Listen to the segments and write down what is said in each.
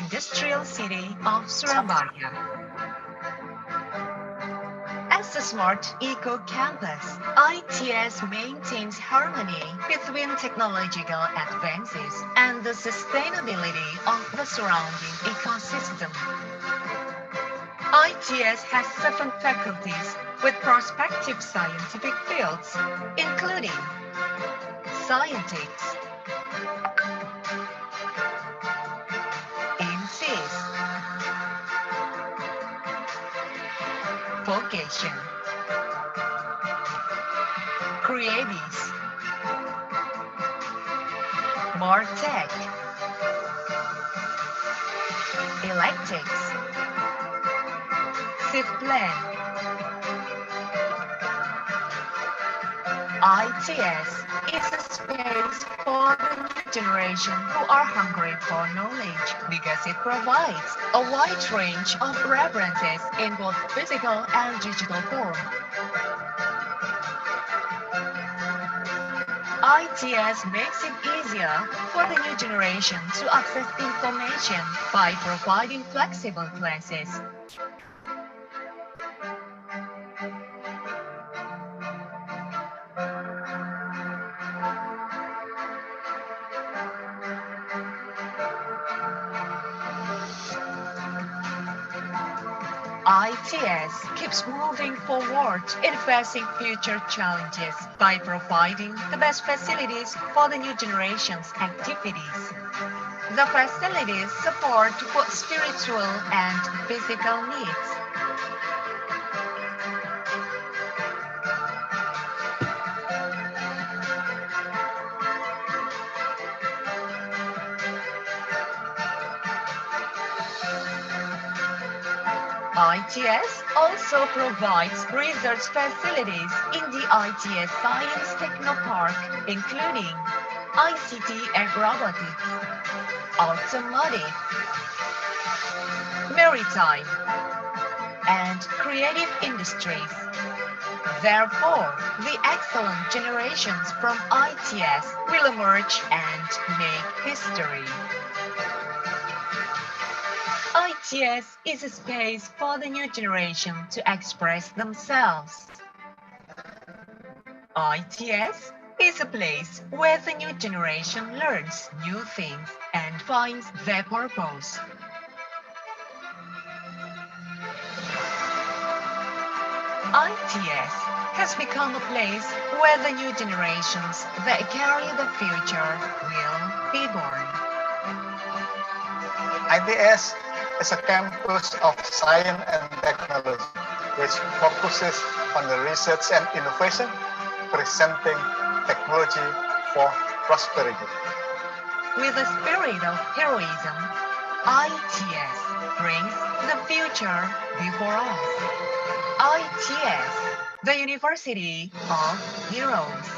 industrial city of Surabaya. As a smart eco-campus, ITS maintains harmony between technological advances and the sustainability of the surrounding ecosystem. ITS has 7 faculties with prospective scientific fields, including scientists, INSIS, vocation, creatives, MarTech, electrics, SIP-Plan. ITS is a space for the new generation who are hungry for knowledge because it provides a wide range of references in both physical and digital form. ITS makes it easier for the new generation to access information by providing flexible classes. ITS keeps moving forward in facing future challenges by providing the best facilities for the new generation's activities. The facilities support both spiritual and physical needs. ITS also provides research facilities in the ITS Science Technopark, including ICT and robotics, automotive, maritime, and creative industries. Therefore, the excellent generations from ITS will emerge and make history. ITS is a space for the new generation to express themselves. ITS is a place where the new generation learns new things and finds their purpose. ITS has become a place where the new generations that carry the future will be born. ITS is a campus of science and technology, which focuses on the research and innovation, presenting technology for prosperity. With a spirit of heroism, ITS brings the future before us. ITS, the University of Heroes.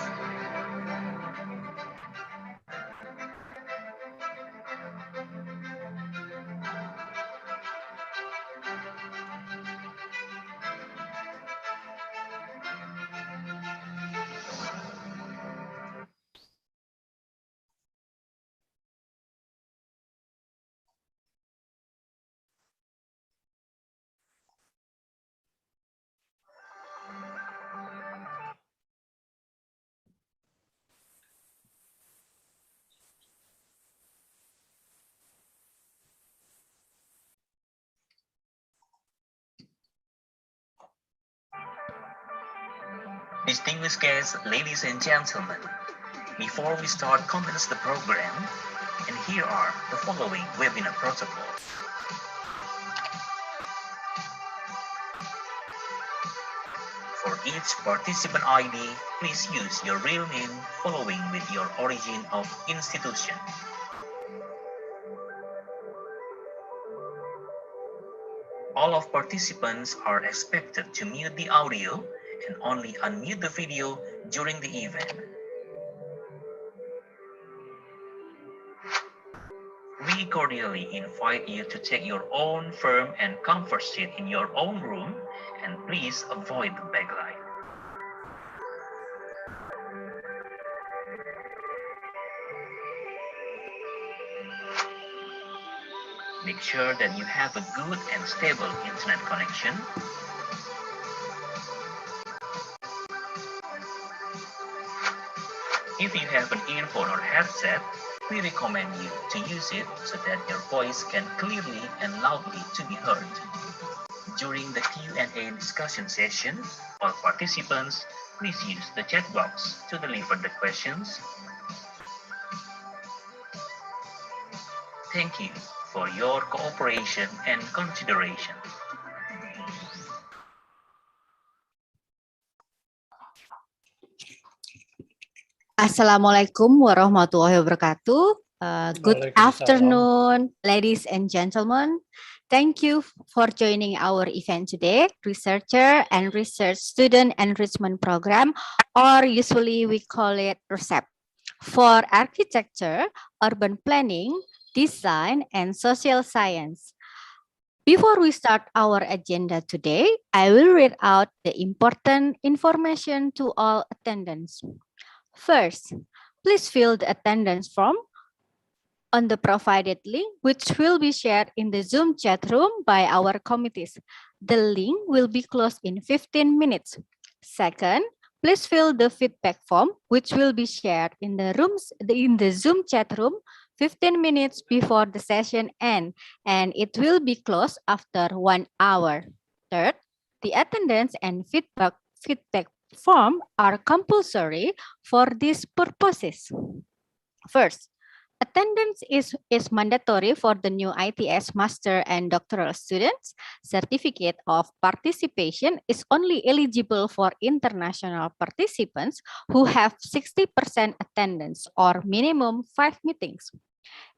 Distinguished guests, ladies and gentlemen, before we start commence the program, and here are the following webinar protocols. For each participant ID, please use your real name following with your origin of institution. All of participants are expected to mute the audio and only unmute the video during the event. We cordially invite you to take your own firm and comfort seat in your own room, and please avoid the backlight. Make sure that you have a good and stable internet connection. If you have an earphone or headset, we recommend you to use it so that your voice can clearly and loudly to be heard. During the Q&A discussion session, all participants, please use the chat box to deliver the questions. Thank you for your cooperation and consideration. Assalamualaikum warahmatullahi wabarakatuh. Good Waalaikumsalam. afternoon, ladies and gentlemen. Thank you for joining our event today, Researcher and Research Student Enrichment Program, or usually we call it R2SEP, for Architecture, Urban Planning, Design, and Social Science. Before we start our agenda today, I will read out the important information to all attendants. First, please fill the attendance form on the provided link, which will be shared in the Zoom chat room by our committees. The link will be closed in 15 minutes. Second, please fill the feedback form, which will be shared in the Zoom chat room 15 minutes before the session ends, and it will be closed after 1 hour. Third, the attendance and feedback form are compulsory for these purposes. First, attendance is mandatory for the new ITS master and doctoral students. Certificate of participation is only eligible for international participants who have 60% attendance or minimum 5 meetings.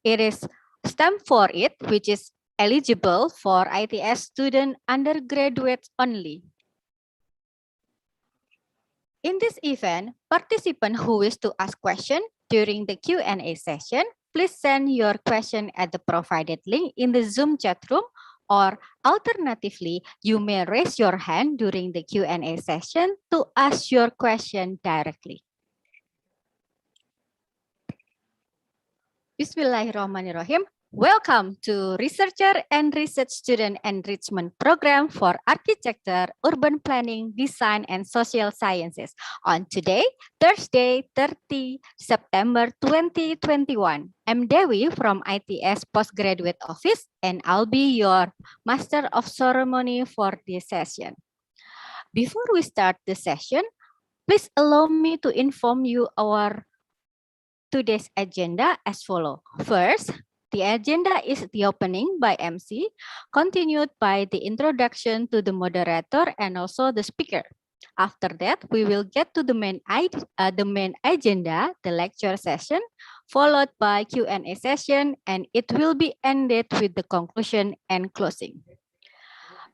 It is stamp for it, which is eligible for ITS student undergraduates only. In this event, participants who wish to ask questions during the Q&A session, please send your question at the provided link in the Zoom chat room, or alternatively, you may raise your hand during the Q&A session to ask your question directly. Bismillahirrahmanirrahim. Welcome to Researcher and Research Student Enrichment Program for Architecture, Urban Planning, Design, and Social Sciences on today, Thursday, 30 September 2021. I'm Dewi from ITS Postgraduate Office, and I'll be your Master of Ceremony for this session. Before we start the session, please allow me to inform you our today's agenda as follows. First, the agenda is the opening by MC, continued by the introduction to the moderator and also the speaker. After that, we will get to the main agenda, the lecture session, followed by Q&A session, and it will be ended with the conclusion and closing.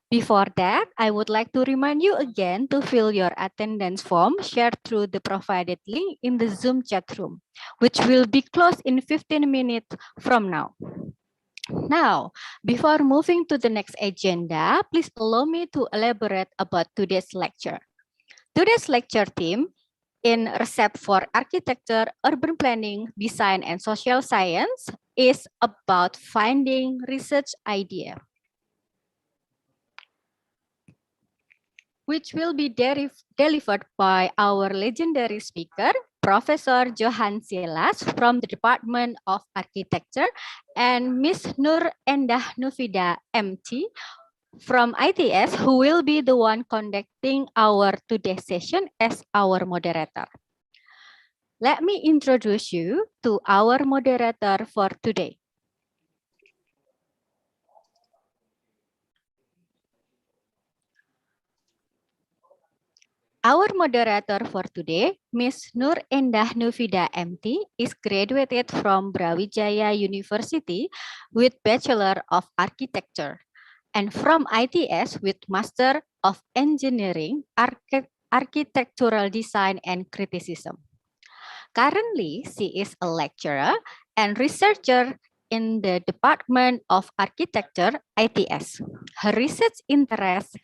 Before that, I would like to remind you again to fill your attendance form shared through the provided link in the Zoom chat room, which will be closed in 15 minutes from now. Now, before moving to the next agenda, please allow me to elaborate about today's lecture. Today's lecture theme in R2SEP for Architecture, Urban Planning, Design, and Social Science is about finding research idea, which will be delivered by our legendary speaker, Professor Johan Silas from the Department of Architecture, and Ms. Nur Endah Nufida, MT, from ITS, who will be the one conducting our today's session as our moderator. Let me introduce you to our moderator for today. Our moderator for today, Ms. Nur Endah Nufida MT, is graduated from Brawijaya University with Bachelor of Architecture and from ITS with Master of Engineering, Architectural Design and Criticism. Currently, she is a lecturer and researcher in the Department of Architecture, ITS. Her research interests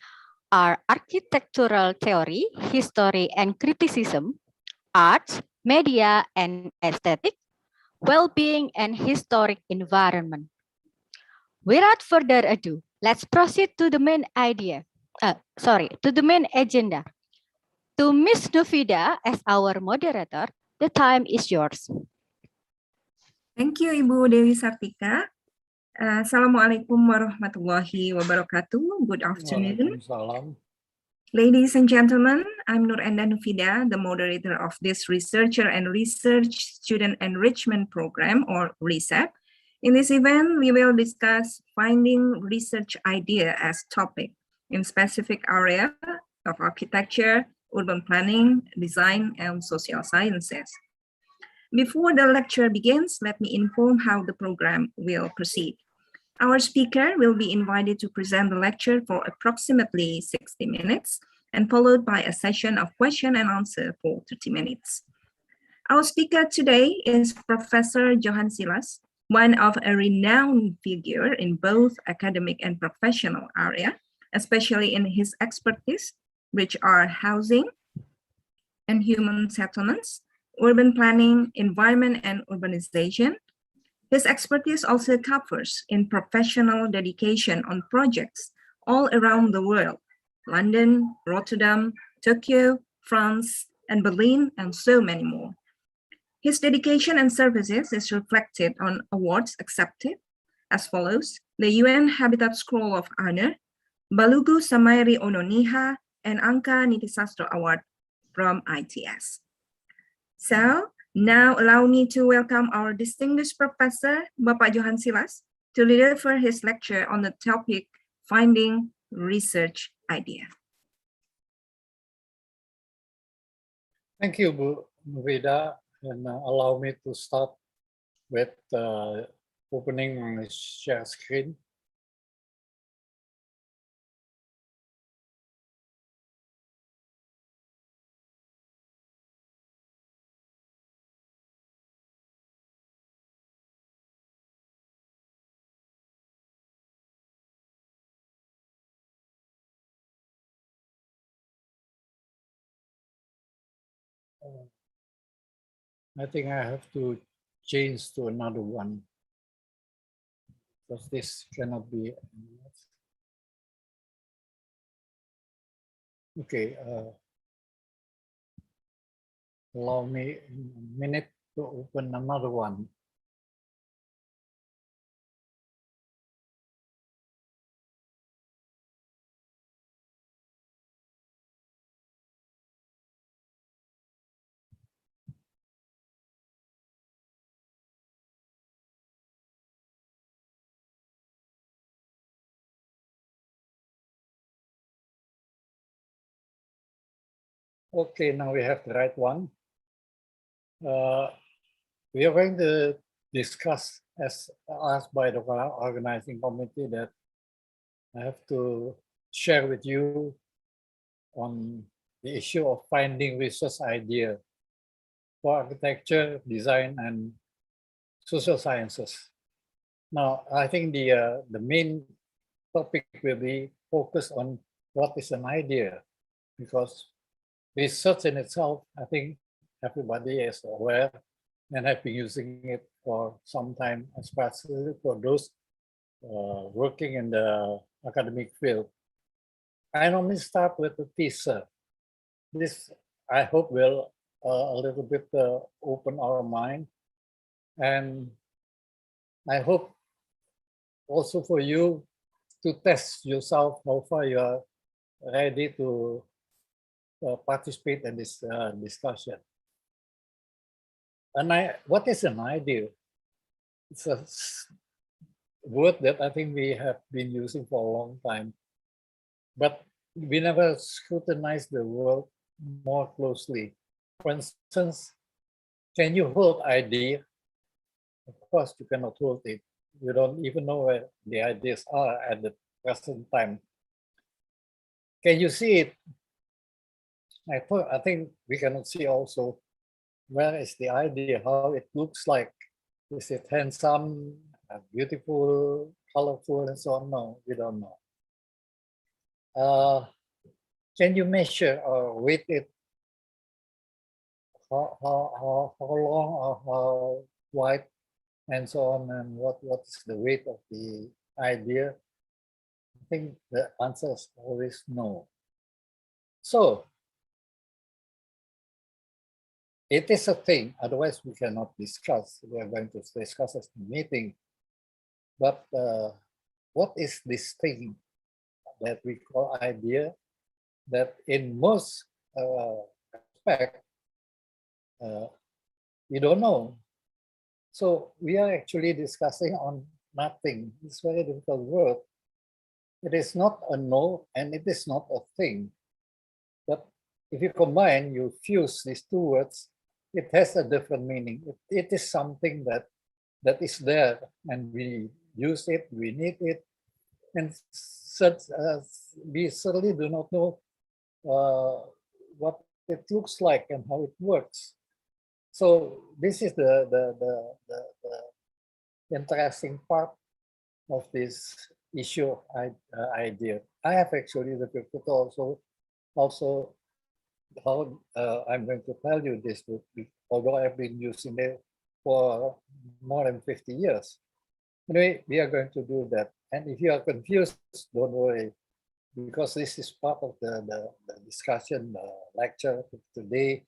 are architectural theory, history and criticism, arts, media and aesthetic, well-being and historic environment. Without further ado, let's proceed to the main to the main agenda. To Miss Nufida as our moderator, the time is yours. Thank you, Ibu Dewi Sartika. Assalamualaikum warahmatullahi wabarakatuh. Good afternoon. Waalaikumsalam. Ladies and gentlemen, I'm Nur Enda Nufida, the moderator of this Researcher and Research Student Enrichment Program, or R2SEP. In this event, we will discuss finding research idea as topic in specific area of architecture, urban planning, design, and social sciences. Before the lecture begins, let me inform how the program will proceed. Our speaker will be invited to present the lecture for approximately 60 minutes and followed by a session of question and answer for 30 minutes. Our speaker today is Professor Johan Silas, one of a renowned figure in both academic and professional area, especially in his expertise, which are housing and human settlements, urban planning, environment and urbanization. His expertise also covers in professional dedication on projects all around the world, London, Rotterdam, Tokyo, France, and Berlin, and so many more. His dedication and services is reflected on awards accepted as follows: the UN Habitat Scroll of Honor, Balugu Samairi Ononiha, and Angka Nitisastro Award from ITS. So, now allow me to welcome our distinguished professor, Bapak Johan Silas, to deliver his lecture on the topic, Finding Research Idea. Thank you, Bu Vida, and allow me to start with opening my share screen. I think I have to change to another one because this cannot be. Okay, allow me a minute to open another one. Okay, now we have the right one. We are going to discuss, as asked by the organizing committee, that I have to share with you on the issue of finding research idea for architecture, design, and social sciences. Now, I think the main topic will be focused on what is an idea, because research in itself, I think everybody is aware and have been using it for some time, especially for those working in the academic field. I normally start with the teaser. This, I hope, will a little bit open our mind, and I hope also for you to test yourself how far you are ready to participate in this discussion. And what is an idea? It's a word that I think we have been using for a long time, but we never scrutinize the word more closely. For instance, can you hold idea? Of course, you cannot hold it. You don't even know where the ideas are at the present time. Can you see it? I think we cannot see also where is the idea, how it looks like. Is it handsome, beautiful, colorful, and so on? No, we don't know. Can you measure or weight it? How long or how wide, and so on, and what is the weight of the idea? I think the answer is always no. So it is a thing, otherwise we cannot discuss. We are going to discuss at the meeting. But what is this thing that we call idea that in most aspects we don't know? So we are actually discussing on nothing. It's a very difficult word. It is not a no and it is not a thing. But if you combine, you fuse these two words, it has a different meaning. It is something that is there and we use it, we need it. And we certainly do not know what it looks like and how it works. So this is the interesting part of this issue of idea. I have actually the people also how I'm going to tell you this, although I've been using it for more than 50 years. Anyway, we are going to do that. And if you are confused, don't worry, because this is part of the discussion, lecture today.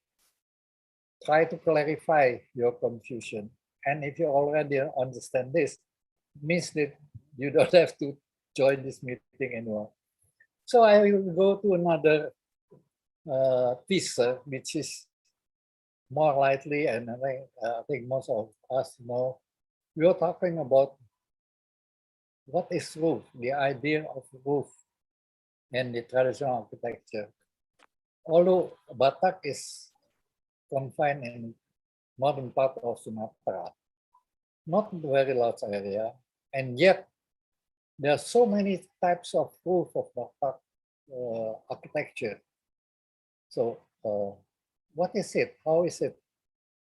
Try to clarify your confusion. And if you already understand this, it means that you don't have to join this meeting anymore. So I will go to another teaser, which is more likely, and I think most of us know. We are talking about what is roof, the idea of roof and the traditional architecture. Although Batak is confined in northern part of Sumatra, not a very large area, and yet there are so many types of roof of Batak architecture. So what is it? How is it?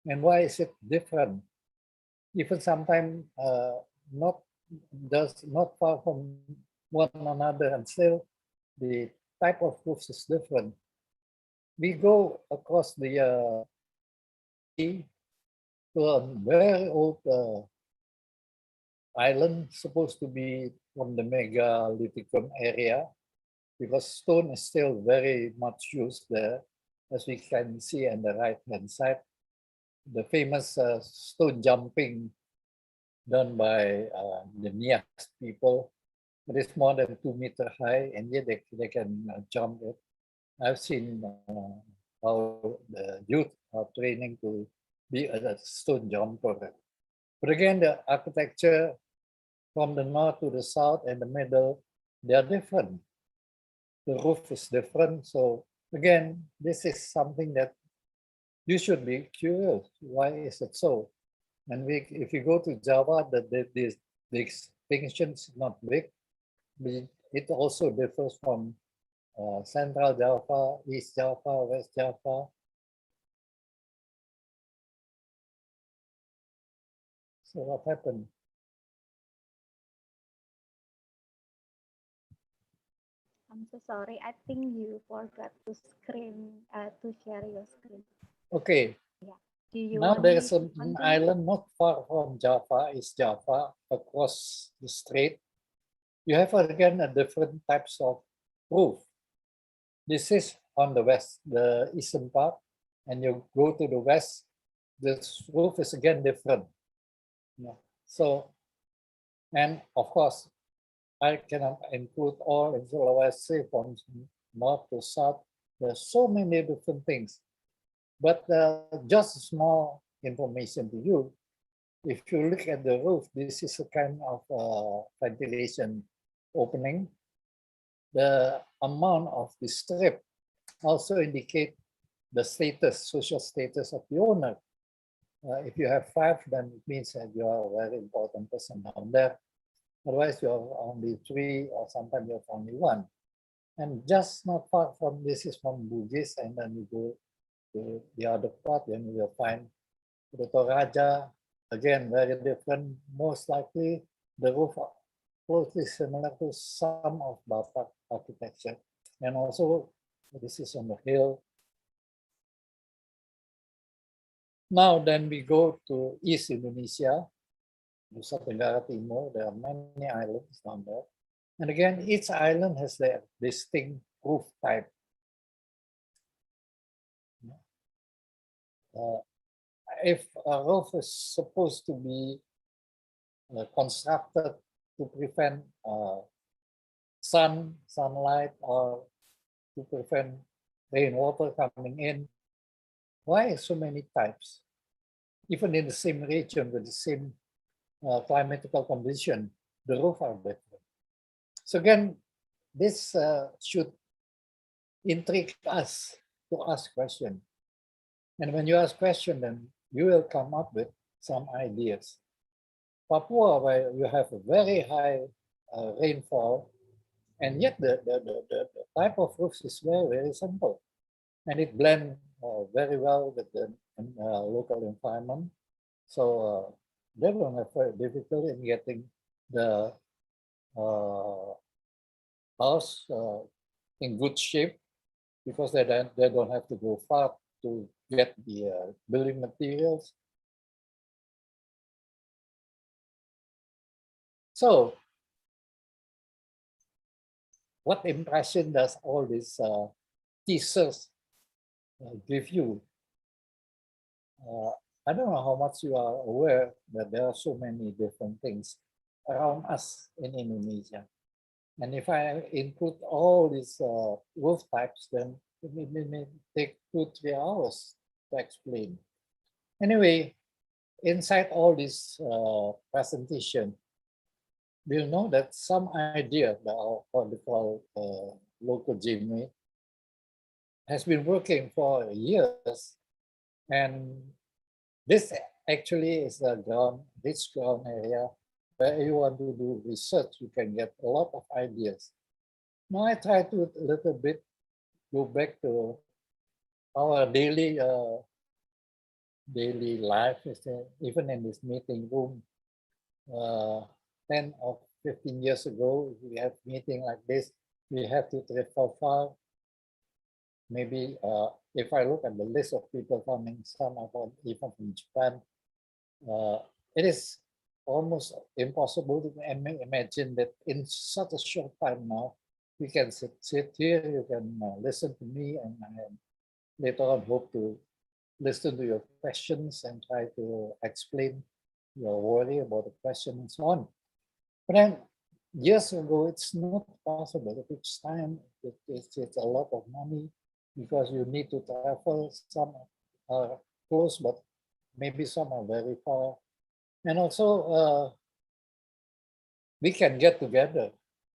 And why is it different? Even sometimes not far from one another, and still the type of roofs is different. We go across the sea to a very old island, supposed to be from the megalithicum area, because stone is still very much used there, as we can see on the right-hand side. The famous stone jumping done by the Nias people. It is more than 2 meters high, and yet they can jump it. I've seen how the youth are training to be a stone jumper. But again, the architecture from the north to the south and the middle, they are different. The roof is different. So again, this is something that you should be curious. Why is it so? And if you go to Java, the distinction is not big. It also differs from Central Java, East Java, West Java. So what happened? I'm so sorry. I think you forgot to share your screen. Okay. Yeah. Do you Now want there is an continue? island not far from Java, East Java, across the strait. You have again a different types of roof. This is on the west, the eastern part, and you go to the west, this roof is again different. Yeah. So, and of course, I cannot include all in Sulawesi from north to south. There's so many different things. But just small information to you. If you look at the roof, this is a kind of ventilation opening. The amount of the strip also indicate the status, social status of the owner. If you have 5, then it means that you are a very important person down there. Otherwise, you have only 3, or sometimes you have only 1. And just not far from this is from Bugis, and then you go to the other part, then you will find the Toraja. Again, very different. Most likely, the roof closely similar to some of Batak architecture. And also, this is on the hill. Now, then we go to East Indonesia. Nusa Tenggara Timur, there are many islands down there. And again, each island has their distinct roof type. If a roof is supposed to be constructed to prevent sunlight, or to prevent rainwater coming in, why so many types? Even in the same region with the same climatical condition, the roof are different. So again, this should intrigue us to ask questions. And when you ask questions, then you will come up with some ideas. Papua, where you have a very high rainfall, and yet the type of roofs is very, very simple. And it blends very well with the local environment. So they don't have very difficulty in getting the house in good shape, because they don't have to go far to get the building materials. So what impression does all these teasers give you? I don't know how much you are aware that there are so many different things around us in Indonesia. And if I include all these roof types, then it may take 2-3 hours to explain. Anyway, inside all this presentation, we'll know that some idea that what we call local GMA has been working for years, and this actually is a rich ground area where you want to do research, you can get a lot of ideas. Now I try to a little bit go back to our daily life. Even in this meeting room, 10 or 15 years ago, we have meeting like this, we have to travel far. Maybe if I look at the list of people coming, some are even from Japan, it is almost impossible to imagine that in such a short time now, we can sit here, you can listen to me, and later on hope to listen to your questions and try to explain your worry about the question and so on. But then years ago, it's not possible. It takes time, it's a lot of money, because you need to travel. Some are close, but maybe some are very far. And also, we can get together,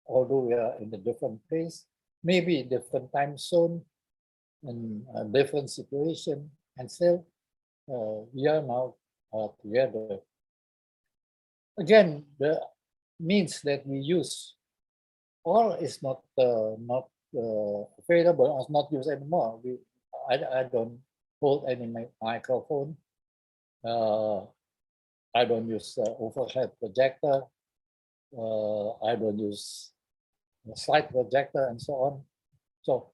although we are in a different place, maybe different time zone, and a different situation, and still we are now together. Again, the means that we use all is not available or not used anymore. I don't hold any microphone. I don't use overhead projector. I don't use slide projector and so on. So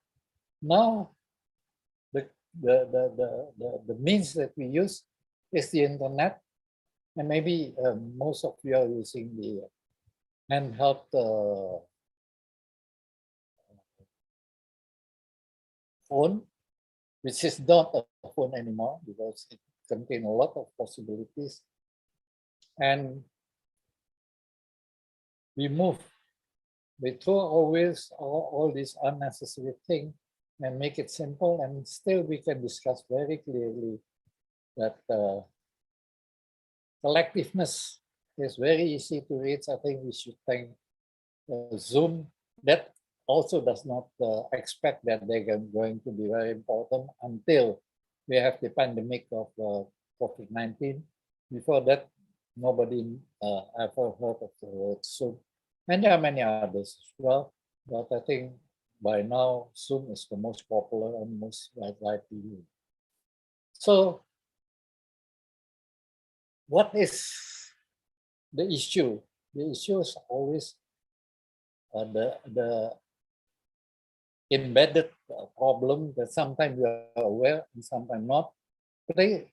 now the means that we use is the internet, and maybe most of you are using the handheld phone, which is not a phone anymore because it contains a lot of possibilities. And we throw away all these unnecessary things and make it simple, and still we can discuss very clearly that collectiveness is very easy to reach. I think we should thank Zoom. That also does not expect that they're going to be very important until we have the pandemic of COVID-19. Before that, nobody ever heard of the word Zoom. And there are many others as well, but I think by now Zoom is the most popular and most widely used. So what is the issue? The issue is always the embedded problem that sometimes you are aware and sometimes not. But the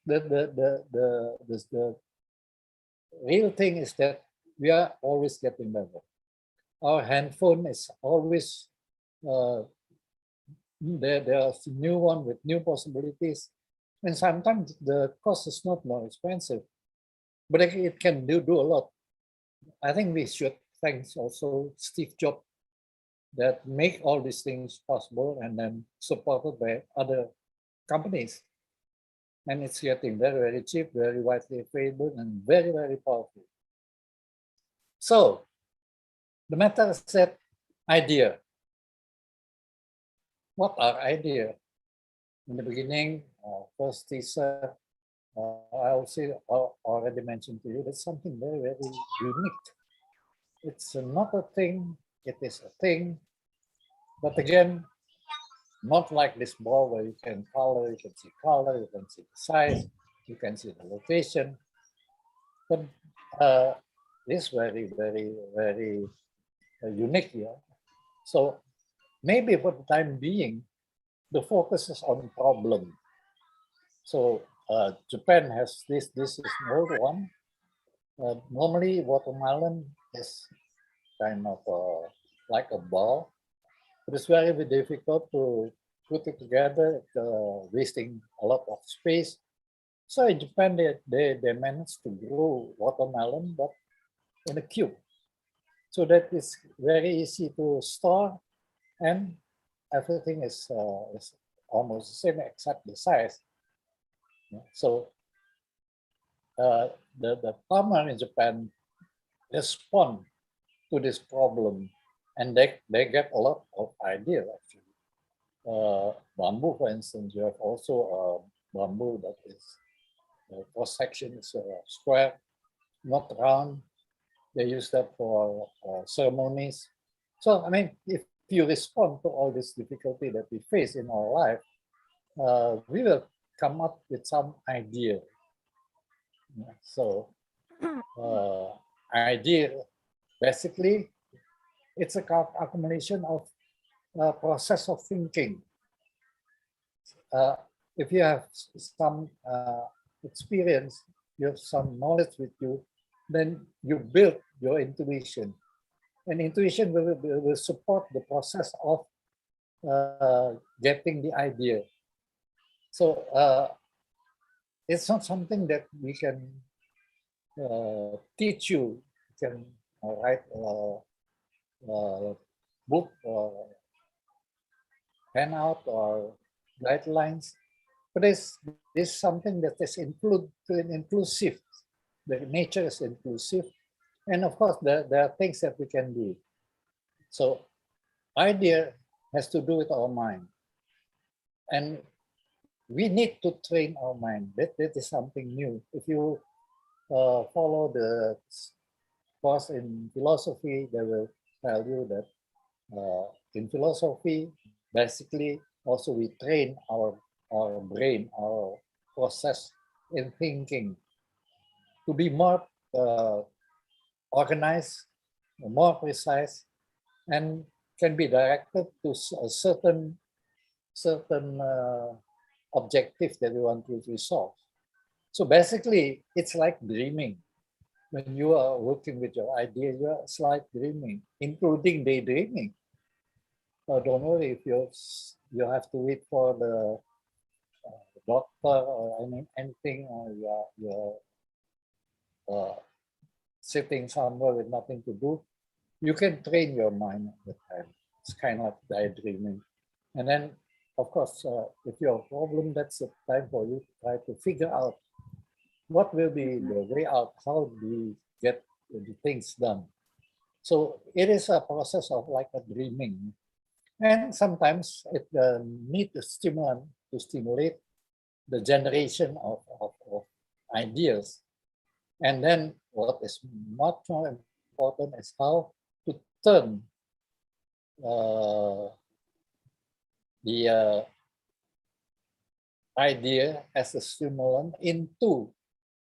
real thing is that we are always getting better. Our handphone is always, there's a new one with new possibilities. And sometimes the cost is not more expensive, but it can do a lot. I think we should thank also Steve Jobs that make all these things possible and then supported by other companies. And it's getting very, very cheap, very widely available, and very, very powerful. So the meta set idea. What are ideas? In the beginning, first teaser, I also already mentioned to you, that's something very, very unique. It's not a thing, it is a thing. But again, not like this ball where you can color, you can see the size, you can see the location. But this very, very, very unique here. So maybe for the time being, the focus is on problem. So Japan has this is an old one. Normally watermelon is kind of like a ball, but it's very, very difficult to put it together, wasting a lot of space. So in Japan, they managed to grow watermelon, but in a cube. So that is very easy to store, and everything is almost the same except the size. So the farmer in Japan respond to this problem, and they get a lot of ideas actually. Bamboo, for instance, you have also a bamboo that is cross section is square, not round. They use that for ceremonies. So I mean, if you respond to all this difficulty that we face in our life, we will come up with some idea. So idea, basically, it's a accumulation of process of thinking. If you have some experience, you have some knowledge with you, then you build your intuition. And intuition will support the process of getting the idea. So it's not something that we can teach you. You can write a book or handout or guidelines, but this something that is inclusive. The nature is inclusive, and of course there are things that we can do. So idea has to do with our mind, and we need to train our mind. That is something new. If you follow the course in philosophy, they will tell you that in philosophy, basically, also we train our brain, our process in thinking to be more organized, more precise, and can be directed to a certain objective that we want to resolve. So basically, it's like dreaming. When you are working with your idea, it's like dreaming, including daydreaming. Don't worry if you have to wait for the doctor or anything, or you're sitting somewhere with nothing to do. You can train your mind at the time. It's kind of daydreaming. And then, of course, if you have a problem, that's the time for you to try to figure out what will be the way out, how do we get the things done. So it is a process of like a dreaming. And sometimes it needs a stimulant to stimulate the generation of ideas. And then what is much more important is how to turn the idea as a stimulant into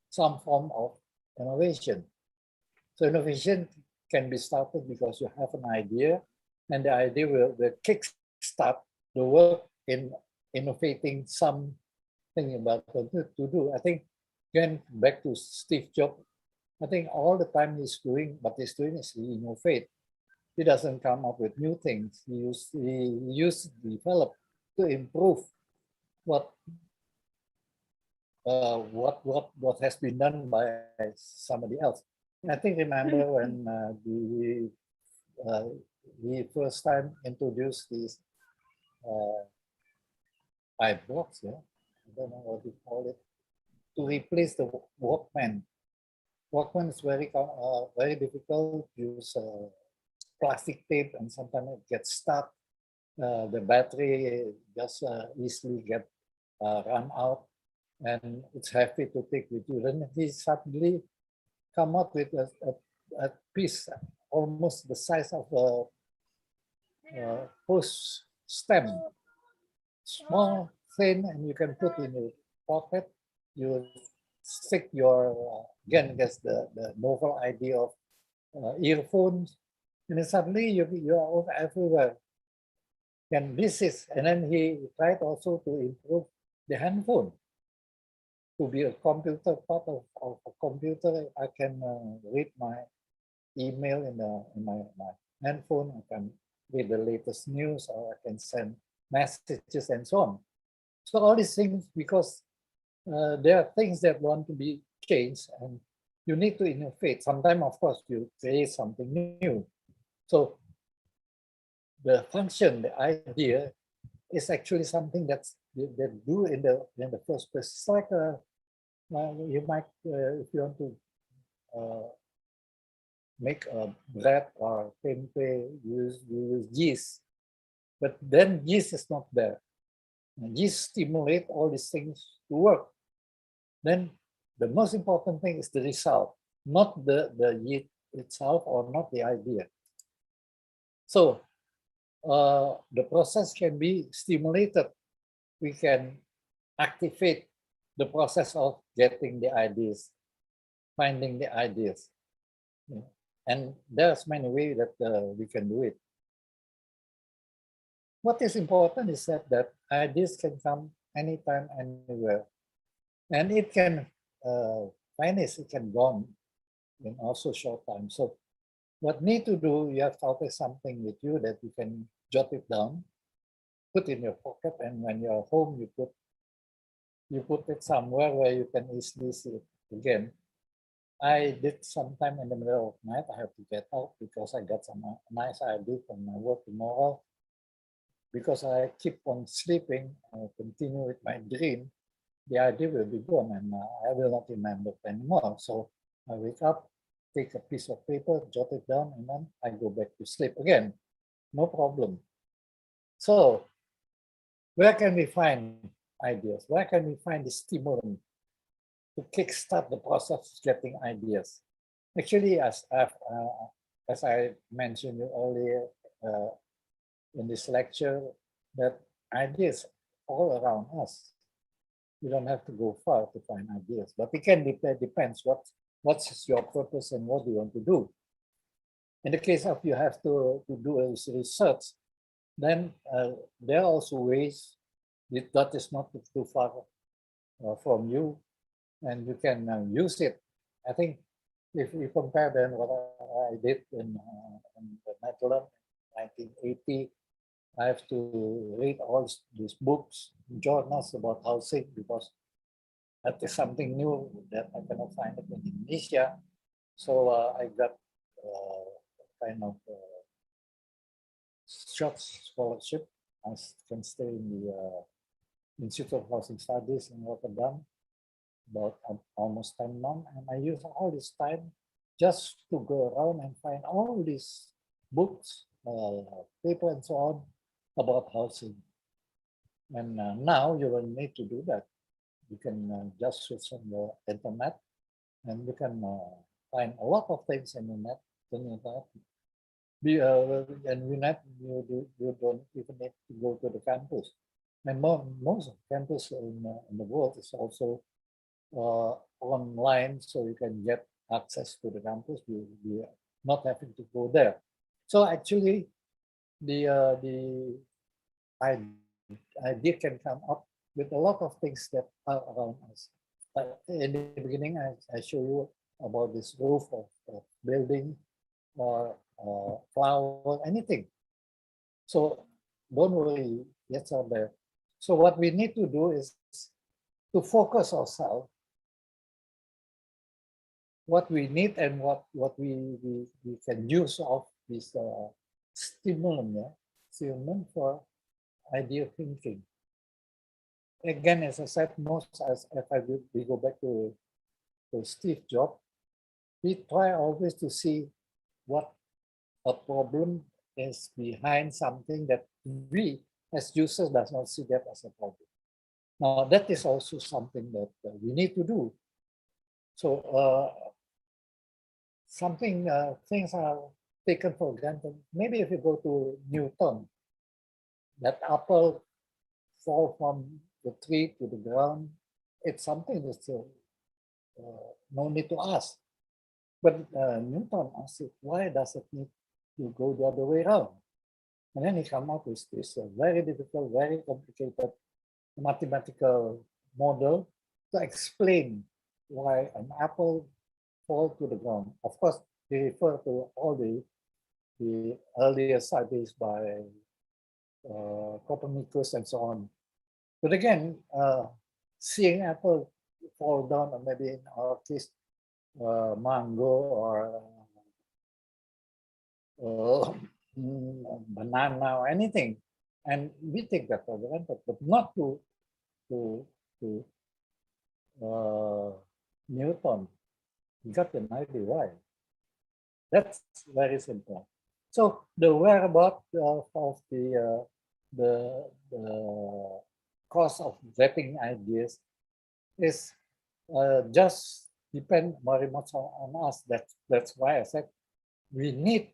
some form of innovation. So innovation can be started because you have an idea, and the idea will kickstart the work in innovating something about what to do. I think, again, back to Steve Jobs, I think all the time he's doing, what he's doing is he innovate. He doesn't come up with new things. He develop to improve what what has been done by somebody else. I think remember when we first time introduced these iBox, yeah, I don't know what you call it, to replace the Walkman. Walkman is very difficult. Use plastic tape, and sometimes it gets stuck. The battery just easily get run out, and it's heavy to take with you. Then he suddenly come up with a piece almost the size of a post stamp, small, thin, and you can put in your pocket. You stick your, again, guess the novel idea of earphones, and then suddenly you are everywhere. And then he tried also to improve the handphone to be a computer, part of a computer. I can read my email in my handphone. I can read the latest news, or I can send messages and so on. So all these things, because there are things that want to be changed, and you need to innovate. Sometimes, of course, you create something new. So the function, the idea, is actually something that's they do in the first place. It's like you might, if you want to make a bread or tempeh, use yeast, but then yeast is not there. And yeast stimulate all these things to work. Then the most important thing is the result, not the yeast itself or not the idea. So the process can be stimulated. We can activate the process of getting the ideas, finding the ideas. And there's many ways that we can do it. What is important is that ideas can come anytime, anywhere. And it can vanish, it can gone in also short time. So what need to do, you have to have something with you that you can jot it down, put in your pocket, and when you're home, you put it somewhere where you can easily see it again. I did sometime in the middle of the night. I have to get out because I got some nice idea from my work tomorrow. Because I keep on sleeping, I continue with my dream, the idea will be gone, and I will not remember it anymore. So I wake up, take a piece of paper, jot it down, and then I go back to sleep again. No problem. So where can we find ideas? Where can we find the stimulant to kickstart the process of getting ideas? Actually, as I mentioned earlier in this lecture, that ideas all around us. You don't have to go far to find ideas, but it can depends what's your purpose and what you want to do. In the case of you have to do a research, then there are also ways that is not too far from you, and you can use it. I think if you compare then what I did in the Netherlands in 1980, I have to read all these books, journals about housing, because that is something new that I cannot find it in Indonesia. So I got kind of short scholarship. I can stay in the Institute of Housing Studies in Rotterdam about almost 10 months, and I use all this time just to go around and find all these books, paper and so on about housing. And now you will need to do that. You can just switch on the internet, and you can find a lot of things in the net. And you don't even need to go to the campus. And most campus in the world is also online, so you can get access to the campus. You not having to go there. So actually, the idea can come up with a lot of things that are around us. In the beginning, I show you about this roof of building or flower, anything. So don't worry, it's out there. So what we need to do is to focus ourselves what we need and what we can use of this stimulant for idea thinking. Again, as I said, most as if we go back to Steve Jobs, we try always to see what a problem is behind something that we as users does not see that as a problem. Now that is also something that we need to do. So things are taken for granted. Maybe if you go to Newton, that apple fall from the tree to the ground, it's something that's no need to ask. But Newton asked it, why does it need to go the other way around? And then he come up with this very difficult, very complicated mathematical model to explain why an apple fall to the ground. Of course, they refer to all the earlier studies by Copernicus and so on. But again, seeing apple fall down, or maybe in our case, mango or banana or anything, and we take that for granted, but not to Newton. He got an idea why. That's very simple. So the whereabouts of the cost of getting ideas is just depend very much on us. That's why I said we need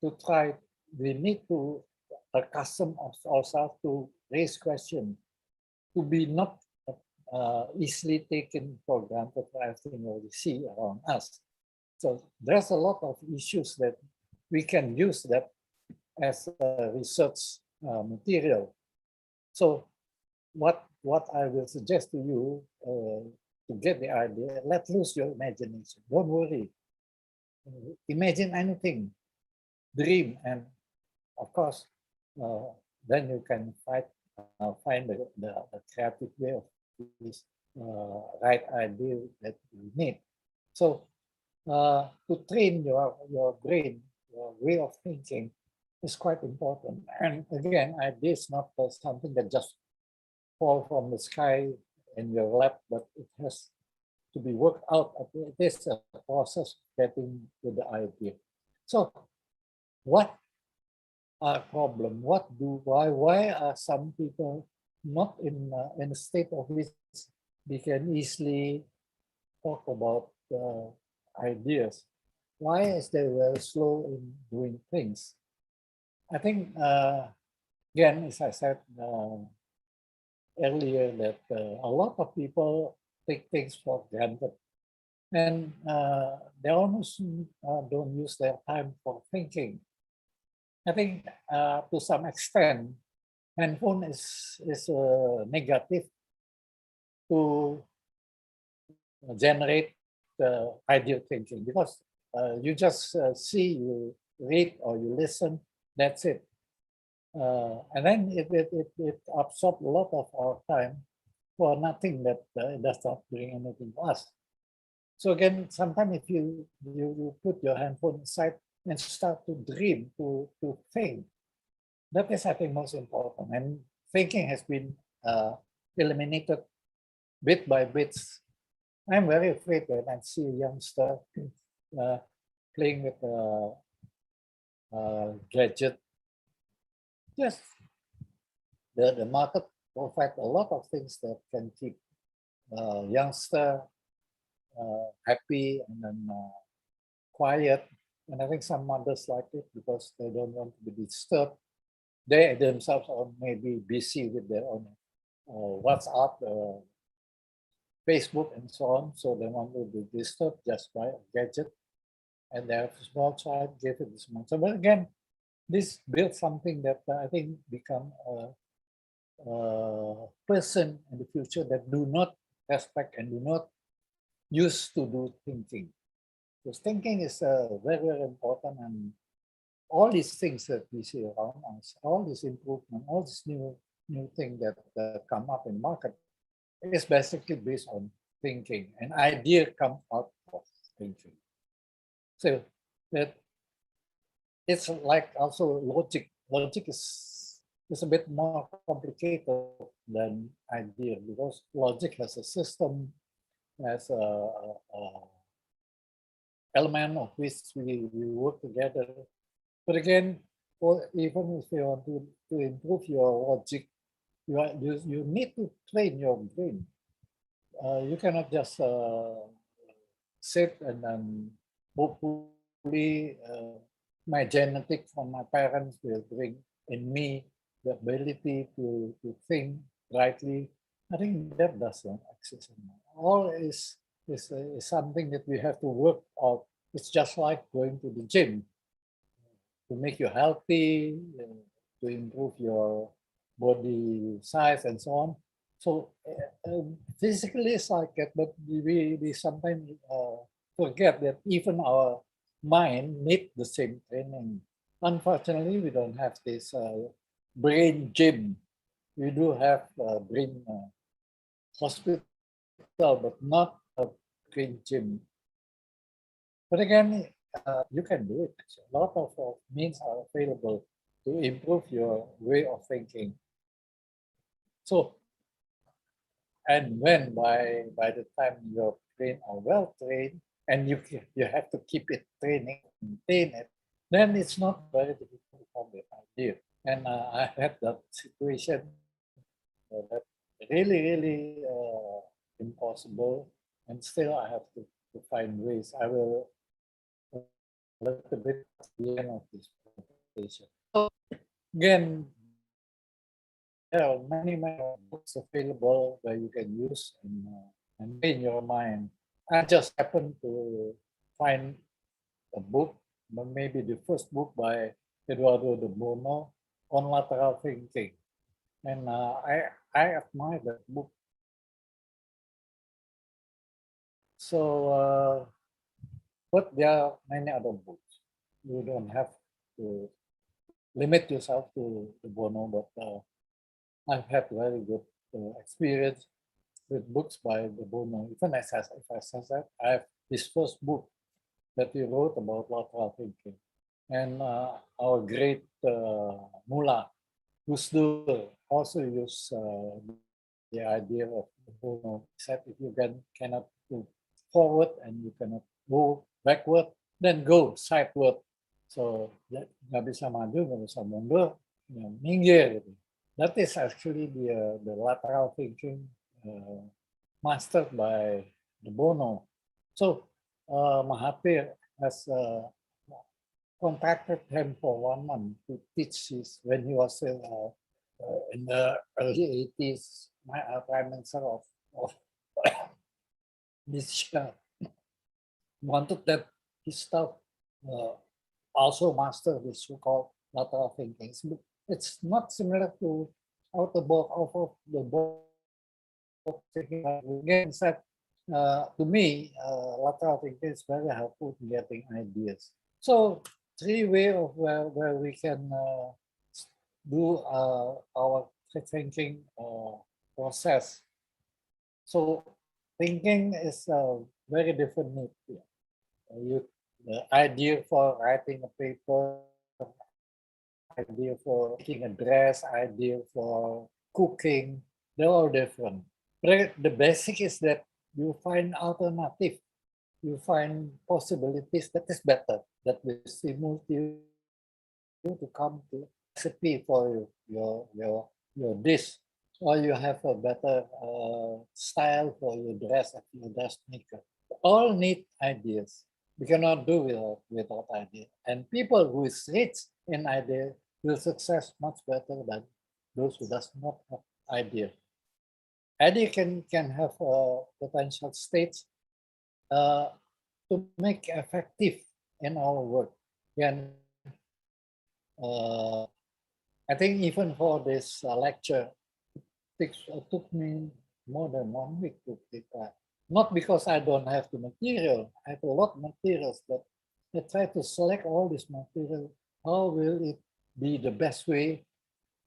to try. We need to accustom ourselves to raise questions, to be not easily taken for granted for everything we see around us. So there's a lot of issues that we can use that as a research material. So what I will suggest to you to get the idea, let loose your imagination. Don't worry. Imagine anything, dream, and of course, then you can find the creative way of this right idea that you need. So to train your brain, your way of thinking is quite important. And again, idea is not something that just fall from the sky in your lap, but it has to be worked out. It is a process getting to the idea. So what are problem? Why are some people not in a state of which they can easily talk about ideas? Why is they very slow in doing things? I think again, as I said earlier, that a lot of people take things for granted, and they almost don't use their time for thinking. I think to some extent, handphone is negative to generate ideal thinking, because you just see, you read, or you listen, that's it. And then it absorbs a lot of our time for nothing that does not bring anything to us. So again, sometimes if you put your handphone aside and start to dream, to think, that is, I think, most important. And thinking has been eliminated bit by bit. I'm very afraid when I see a youngster playing with a gadget. Yes, the market provides a lot of things that can keep youngster happy and then quiet. And I think some mothers like it because they don't want to be disturbed. They themselves are maybe busy with their own WhatsApp, Facebook, and so on. So they want to be disturbed just by a gadget. And they have a small child, give it this much. So, but again, this builds something that I think become a person in the future that do not respect and do not use to do thinking. Because thinking is very, very important, and all these things that we see around us, all this improvement, all this new thing that come up in market is basically based on thinking. An idea comes out of thinking. So that it's like also logic. Logic is a bit more complicated than idea, because logic has a system, has a element of which we work together. But again, even if you want to improve your logic, you need to train your brain. You cannot just sit and then hopefully my genetic from my parents will bring in me the ability to think rightly. I think that doesn't exist anymore. All is something that we have to work out. It's just like going to the gym to make you healthy, to improve your body size and so on. So physically it's like that, but we sometimes forget that even our mind need the same training. Unfortunately, we don't have this brain gym. We do have brain hospital, but not a brain gym. But again, you can do it. A lot of means are available to improve your way of thinking. So, and when by the time your brain are well trained, and you have to keep it training, maintain it, then it's not very difficult to form the idea. And I had that situation that really impossible, and still I have to find ways. I will a little bit at the end of this presentation. So again, there are many books available where you can use and train your mind. I just happened to find a book, maybe the first book by Eduardo de Bono on lateral thinking, and I admire that book. So, but there are many other books. You don't have to limit yourself to the Bono, but I've had very good experience with books by the Bono. Even as I said, I have his first book that he wrote about lateral thinking, and our great Mullah Gusdur also used the idea of the Bono. He said if you cannot move forward and you cannot go backward, then go sideward. So nggak bisa maju, nggak bisa mundur, ya, minggir. Gitu. That is actually the lateral thinking mastered by the Bono. So Mahathir has contacted him for 1 month to teach his, when he was still in the early 80s, prime minister of this wanted that his staff also master this so-called lateral thinking. It's not similar to out of the box thinking. Again, said to me, lateral thinking is very helpful in getting ideas. So 3 ways of where we can do our thinking process. So thinking is a very different need. The idea for writing a paper, idea for making a dress, idea for cooking, they're all different. But the basic is that you find alternative, you find possibilities that is better, that will stimulate you to come to recipe for your dish, or you have a better style for your dress as your dressmaker. All need ideas. We cannot do without ideas. And people who is rich in idea will success much better than those who does not have idea. Idea can have potential states to make effective in our work. And I think even for this lecture, it took me more than 1 week to prepare. Not because I don't have the material. I have a lot of materials, but I try to select all this material. How will it be the best way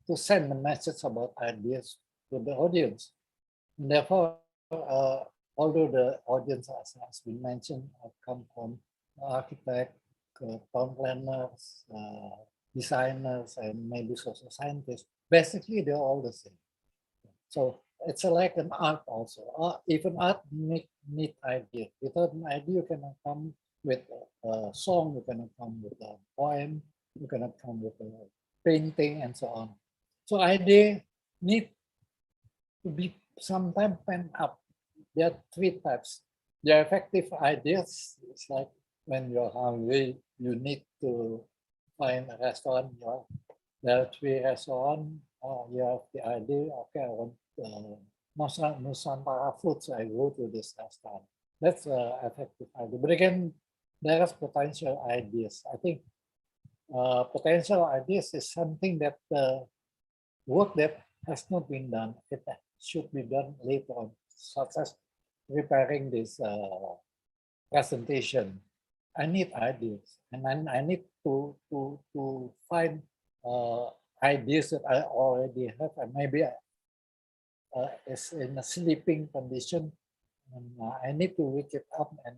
to send a message about ideas to the audience? And therefore, although the audience, as has been mentioned, come from architects, town planners, designers, and maybe social scientists, basically they're all the same. So it's like an art also. Even art need idea. Without an idea, you cannot come with a song, you cannot come with a poem, you cannot come with a painting, and so on. So idea need to be sometimes pent up. There are three types. The effective ideas, it's like when you're hungry, you need to find a restaurant. There are three restaurants. You have the idea, okay, I want Nusantara food, so I go to this restaurant. That's effective idea. But again, there is potential ideas. I think potential ideas is something that work that has not been done. It should be done later on, such as preparing this presentation. I need ideas, and I need to find ideas that I already have, and maybe is in a sleeping condition, and I need to wake it up and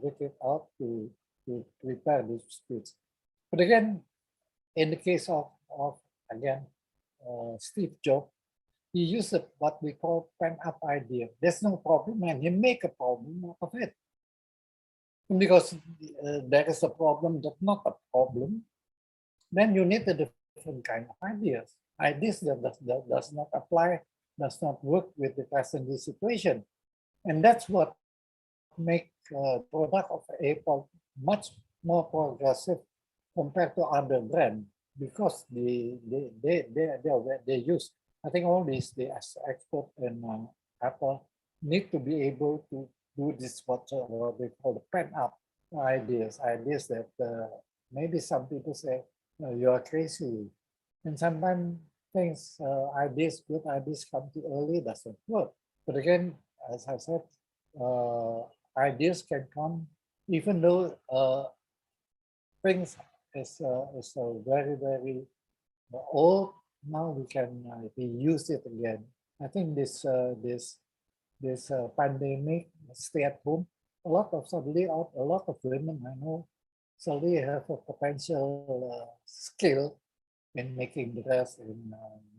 wake it up to prepare this speech. But again, in the case of again Steve Jobs, he used what we call pent-up idea. There's no problem, and he make a problem out of it. Because there is a problem that's not a problem, then you need a different kind of ideas. Ideas that does not apply, does not work with the present situation. And that's what make product of Apple much more progressive compared to other brands, because they use, I think all these, the expert and Apple need to be able to do this, what they call the pent up ideas that maybe some people say, you are crazy. And sometimes things, good ideas come too early, doesn't work. But again, as I said, ideas can come even though things is very, very old. Now we can reuse it again. I think this pandemic, stay at home, a lot of women I know suddenly have a potential skill in making dress, in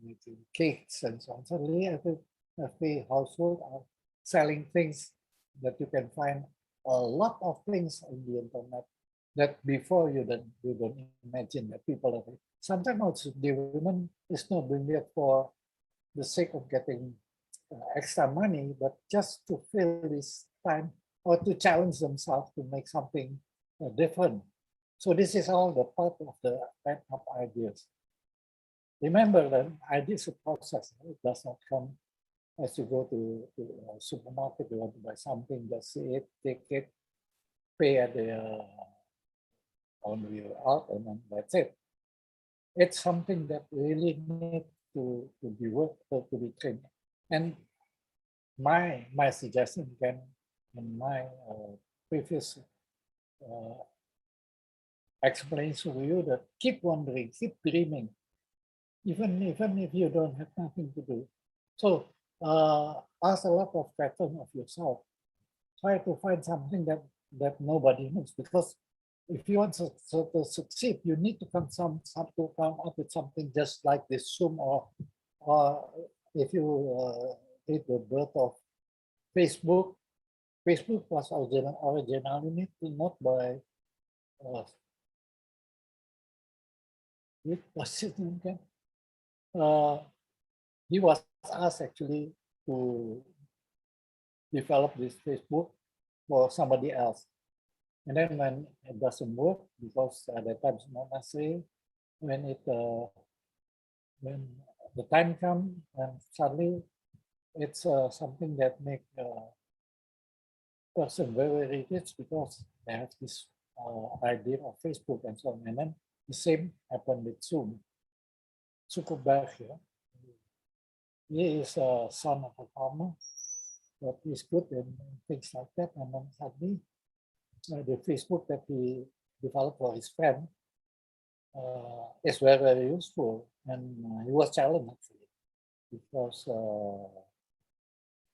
making cakes and so on. Suddenly every household are selling things that you can find a lot of things on the internet that before you don't imagine that people are. Sometimes also the women is not doing it for the sake of getting extra money, but just to fill this time or to challenge themselves to make something different. So this is all the part of the pent-up ideas. Remember that ideas a process. It does not come as you go to a supermarket, you want to buy something, just see it, take it, pay at the on the out, and then that's it. It's something that really needs to be worked, to be trained. And my suggestion again in my previous explanation to you, that keep wondering, keep dreaming, even if you don't have nothing to do. So ask a lot of questions of yourself. Try to find something that nobody knows, because if you want to succeed, you need to come up with something just like this Zoom, or if you read the birth of Facebook. Facebook was originally not by what's his name again? He was asked actually to develop this Facebook for somebody else. And then when it doesn't work, because at that time it's not necessary, when the time comes and suddenly it's something that make person very rich, because they have this idea of Facebook and so on. And then the same happened with Zoom. Zuckerberg here, he is a son of a farmer. what is good and things like that. And then suddenly, the Facebook that he developed for his friend is very, very useful. And he was challenged actually because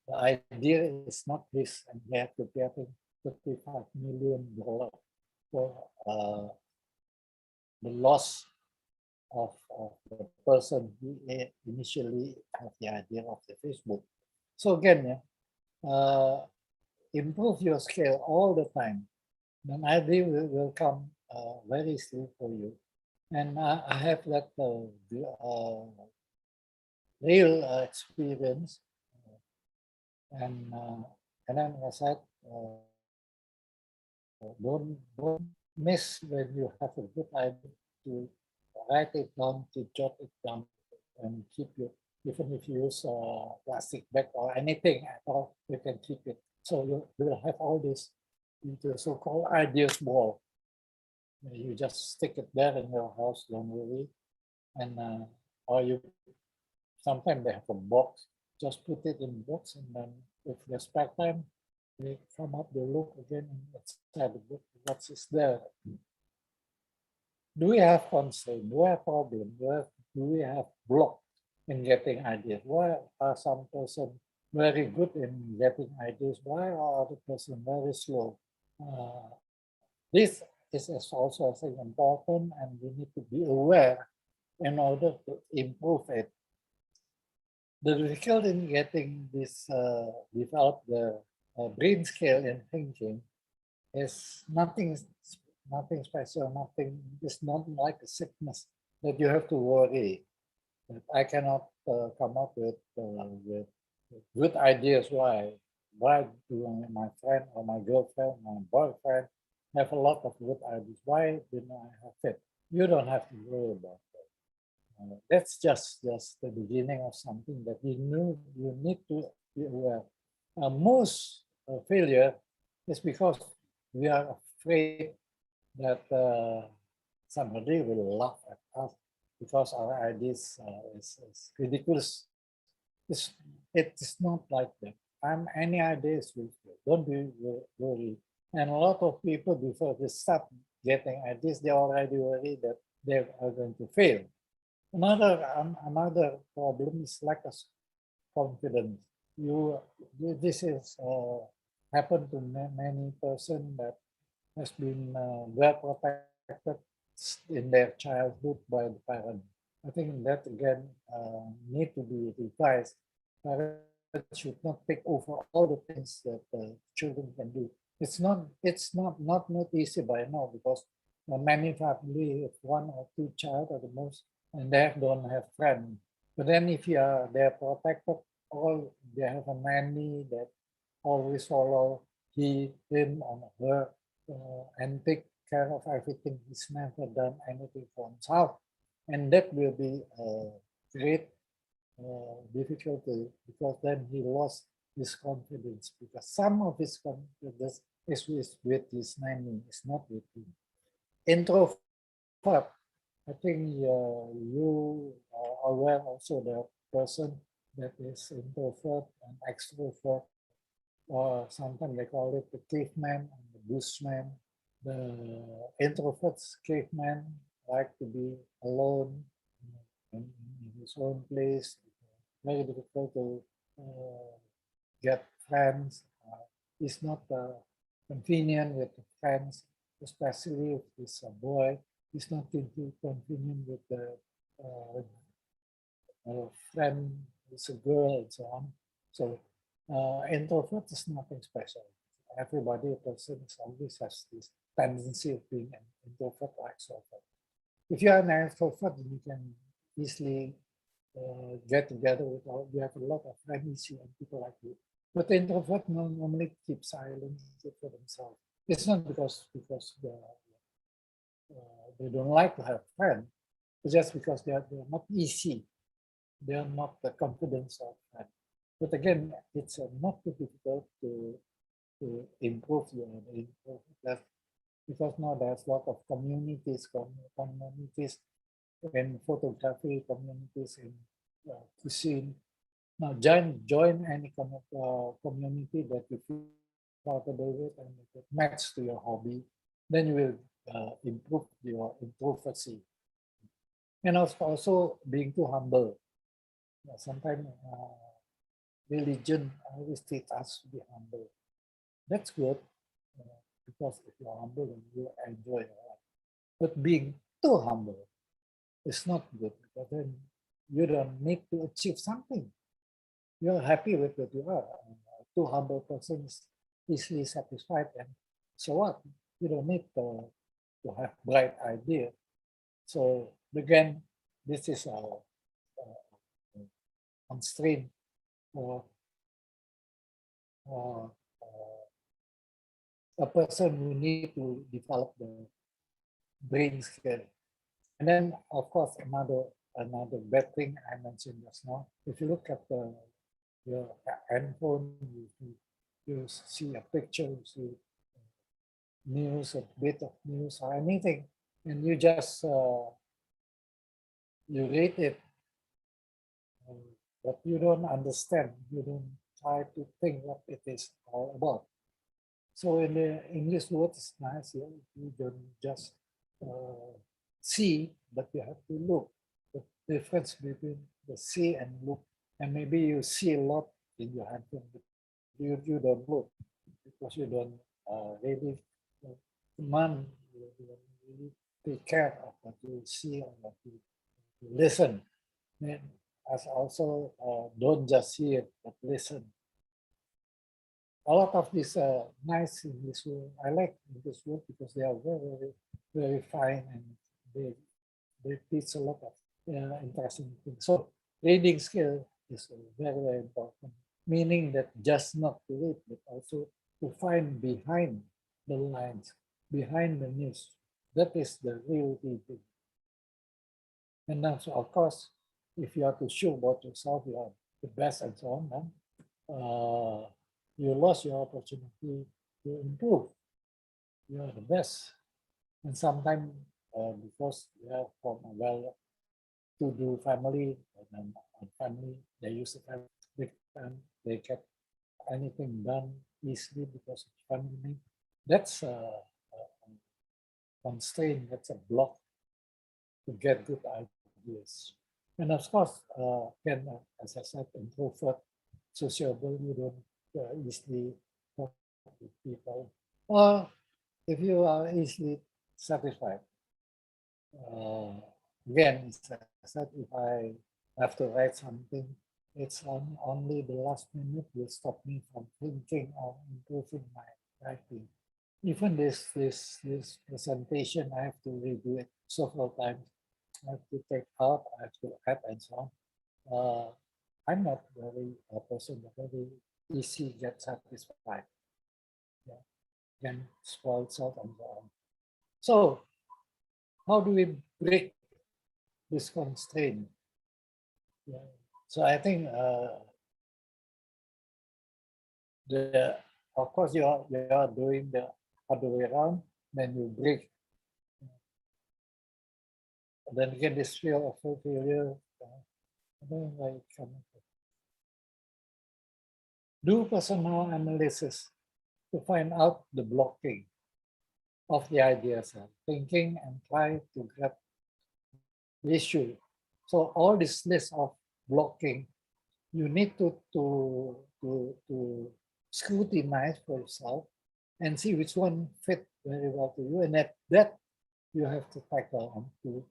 the idea is not this, and they have to get $35 million for the loss of the person who initially had the idea of the Facebook. So again, improve your skill all the time. An idea will come very easily for you. And I have that real experience. And then I said, don't miss when you have a good idea to write it down, to jot it down, and keep it. Even if you use a plastic bag or anything at all, you can keep it. So you will have all this the so-called ideas wall. You just stick it there in your house, don't worry. And or you sometimes they have a box, just put it in the box, and then if there's spare time, they come up, they look again inside the book, what's there. Do we have constraint? Do we have problem? Do we have block in getting ideas? Why are some person very good in getting ideas? Why are other person very slow? This is also, I think, important, and we need to be aware in order to improve it. The difficulty in getting this develop the brain scale in thinking is nothing special, nothing. It's not like a sickness that you have to worry. That I cannot come up with good ideas. Why do my friend or my girlfriend, my boyfriend have a lot of good ideas? Why didn't I have it? You don't have to worry about that. That's just the beginning of something that you need to be aware. Most failure is because we are afraid that somebody will laugh at us because our ideas is ridiculous. It's not like that. Any idea is useful. Don't be worried. And a lot of people, before they start getting ideas, they already worry that they are going to fail. Another problem is lack of confidence. This is happened to many person that has been well protected in their childhood by the parent. I think that again need to be revised. Parents should not take over all the things that children can do. It's not easy by now because many family have one or two child at the most, and they don't have friends. But then if they're protected, all they have a nanny that always follow him or her and take care of everything. He's never done anything for himself, and that will be a great difficulty because then he lost his confidence because some of his confidence is with his nanny, is not with him. Introvert, I think you are aware also that person that is introvert and extrovert, or sometimes they call it the caveman and the bushman. The introverts caveman like to be alone in his own place. Very difficult to get friends. It's not convenient with the friends, especially if it's a boy. It's not convenient with the friend who's a girl and so on. So introvert is nothing special. Everybody, person always has this tendency of being an introvert or extrovert. If you are an extrovert, you can easily get together with all. You have a lot of friends and people like you. But the introvert normally keep silent for themselves. It's not because they don't like to have friends. It's just because they're not easy. They are not the confidence of friends. But again, it's not too difficult to improve that because now there's a lot of communities in photography, communities in cuisine, Now join any kind of community that you feel comfortable with and it matches to your hobby. Then you will improve your introversion. And also being too humble. Sometimes religion always teaches us to be humble. That's good because if you're humble, then you enjoy your life. But being too humble is not good because then you don't need to achieve something. You're happy with what you are. A too humble person is easily satisfied, and so what? You don't need to have bright idea. So again, this is a constraint for a person who need to develop the brain skill. And then, of course, another bad thing I mentioned just now. If you look at your handphone, you see a picture, you see news, a bit of news or anything, and you just you read it, but you don't understand. You don't try to think what it is all about. So in the English word, it's nice. You don't just see, but you have to look. The difference between the see and look, and maybe you see a lot in your handphone, but you don't look because you don't really command, you don't really take care of what you see or what you listen. And as also don't just hear but listen. A lot of this nice in this word. I like this word because they are very, very fine and they teach a lot of interesting things. So reading skill is very, very important, meaning that just not to read, but also to find behind the lines, behind the news. That is the real thing. And also, of course, if you are to show about yourself, you are the best and so on, then you lost your opportunity to improve. You are the best. And sometimes because you are from a well-to-do family, and family, they use the family, they get anything done easily because of family. That's a constraint, that's a block to get good ideas. And of course, as I said, introvert, sociable, you don't easily talk with people. Or if you are easily satisfied, again, as I said, if I have to write something, it's only the last minute will stop me from thinking or improving my writing. Even this presentation, I have to redo it several times. I have to take out, I have to add, and so on. I'm not very a person that very easy get satisfied. Yeah, can spoil itself and so on. So, how do we break this constraint? Yeah. So I think of course you are doing the other way around. Then you break. Then again, this fear of failure. Do personal analysis to find out the blocking of the ideas, thinking and try to grab the issue. So all this list of blocking, you need to scrutinize for yourself and see which one fit very well to you, and that you have to tackle and to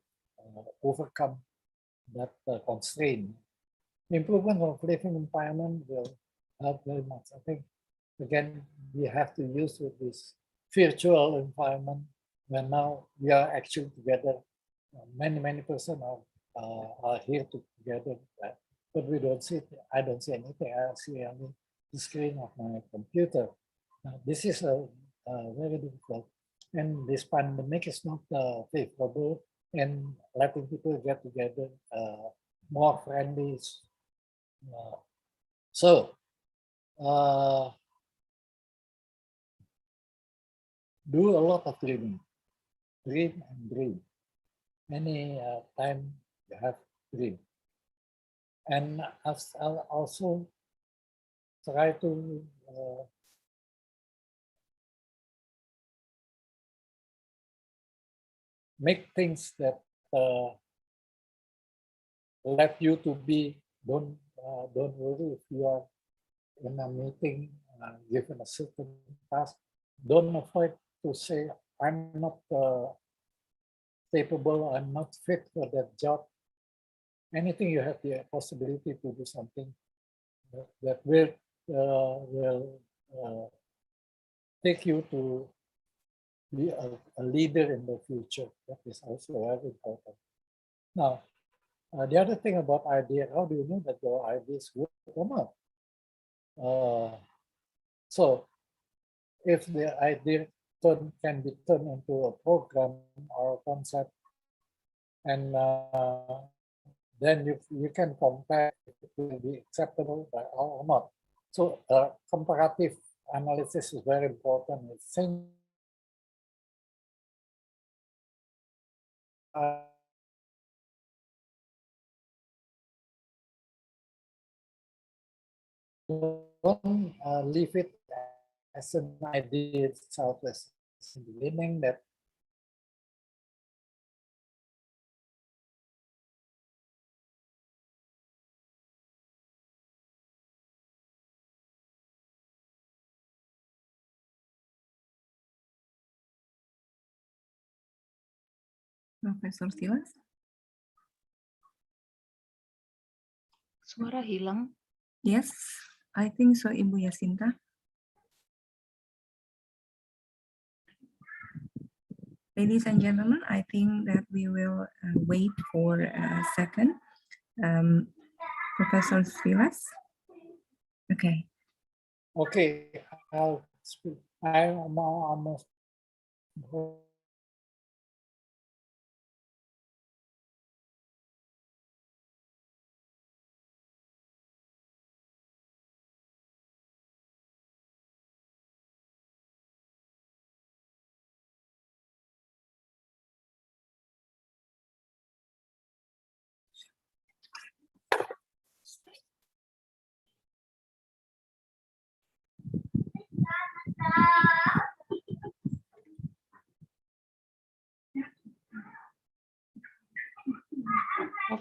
overcome that constraint. Improvement of living environment will help very much. I think again we have to use with this virtual environment when now we are actually together. Many person are here together, but we don't see it. I don't see anything. I see only the screen of my computer. This is very difficult, and this pandemic is not favorable and letting people get together more friendly. So do a lot of dreaming, dream and dream. Any time you have dream. And I'll also try to make things that let you to be, don't worry if you are in a meeting given a certain task, don't avoid to say, I'm not capable, I'm not fit for that job. Anything you have the possibility to do something that will take you to be a leader in the future. That is also very important. Now, the other thing about idea, how do you know that your idea is good or not? So, if the idea can be turned into a program or a concept, and then you can compare if it will be acceptable by or not. So, comparative analysis is very important. It's same don't leave it as an idea itself as in the beginning that Professor Silas? Suara hilang. Yes, I think so, Ibu Yasinta. Ladies and gentlemen, I think that we will wait for a second. Professor Silas? Okay. okay, I'll speak. I'm almost Prof.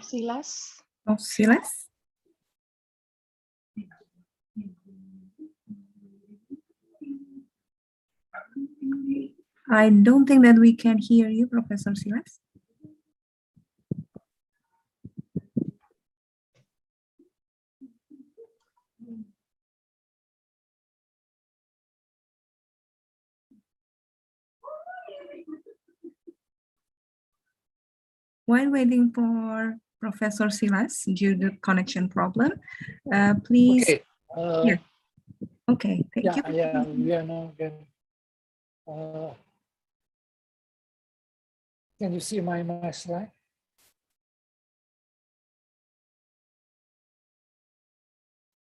Silas. Prof. Silas? I don't think that we can hear you, Professor Silas. While waiting for Professor Silas due to connection problem, please. okay. Yeah. Okay, thank you. Yeah, we are now again. Can you see my slide?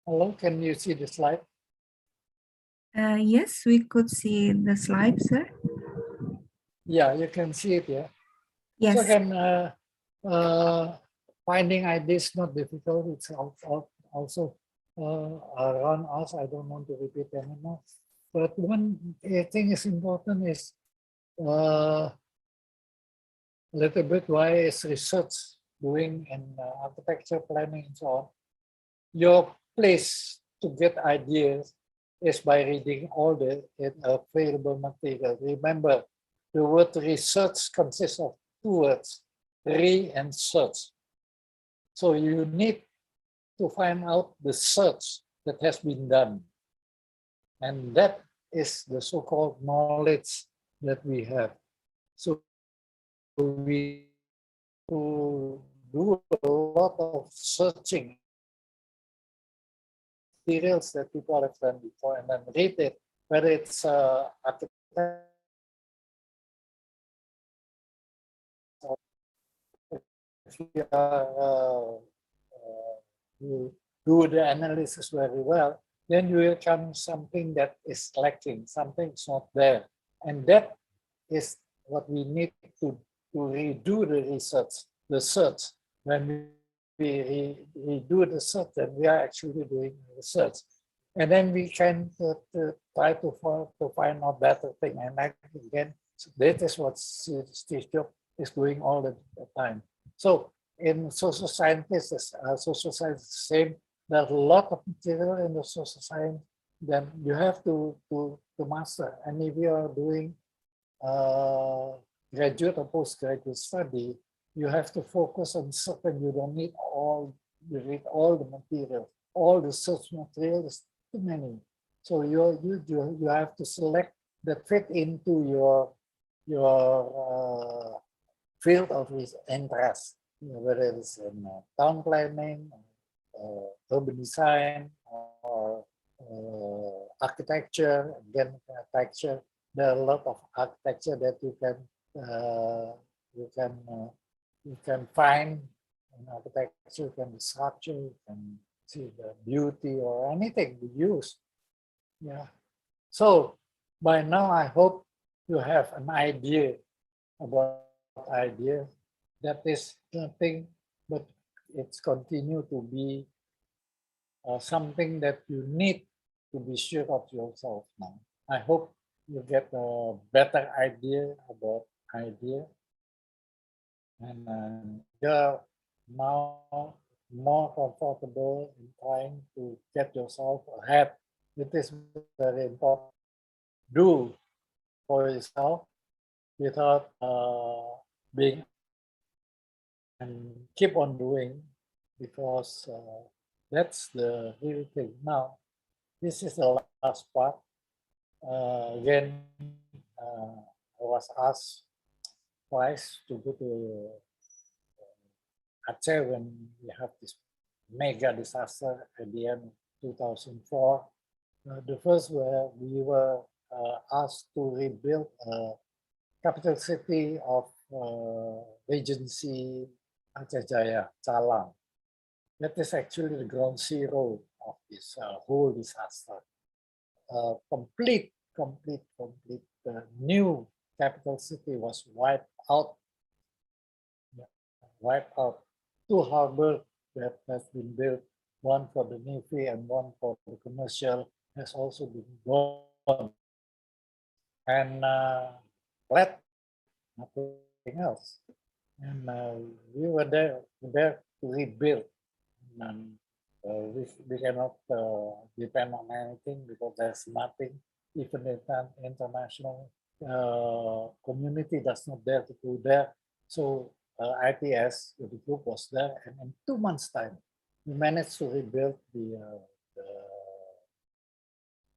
Hello, can you see the slide? Yes, we could see the slide, sir. Yeah, you can see it, yeah. Yes. So again, finding ideas not difficult. It's also around us. I don't want to repeat anymore. But one thing is important is a little bit why is research doing in architecture planning and so on. Your place to get ideas is by reading all the available material. Remember, the word research consists of two words, re and search. So you need to find out the search that has been done. And that is the so-called knowledge that we have. So we to do a lot of searching materials that people have done before and then read it, whether it's architecture, if you do the analysis very well, then you will come something that is lacking, something's not there. And that is what we need to redo the research, the search. When we do the research, then we are actually doing research. And then we can try to find out better thing. And again, that is what Steve Jobs is doing all the time. So in social sciences, social science is the same. There's a lot of material in the social science. Then you have to master. And if you are doing graduate or postgraduate study, you have to focus on certain. You don't need all. You read all the material, all the search material is too many. So you have to select that fit into your field of interest, whether it's in town planning, urban design, or architecture. Again, architecture. There are a lot of architecture that you can find in architecture. You can structure, you can see the beauty or anything we use. Yeah. So by now, I hope you have an idea about idea. That is nothing, but it's continue to be something that you need to be sure of yourself now. I hope you get a better idea about idea, and you're now more comfortable in trying to get yourself ahead. It is very important. Do for yourself without being, and keep on doing, because that's the real thing. Now, this is the last part. Again, I was asked twice to go to Aceh when we have this mega disaster at the end of 2004. The first where we were asked to rebuild a capital city of Regency Aceh Jaya, Calang. That is actually the ground zero of this whole disaster. Complete. The new capital city was wiped out. Two harbors that has been built, one for the Navy and one for the commercial, has also been gone. And flat, nothing else. And we were there to rebuild. And we cannot depend on anything because there's nothing. Even the international community does not dare to go there. So ITS, the group, was there, and in 2 months' time, we managed to rebuild the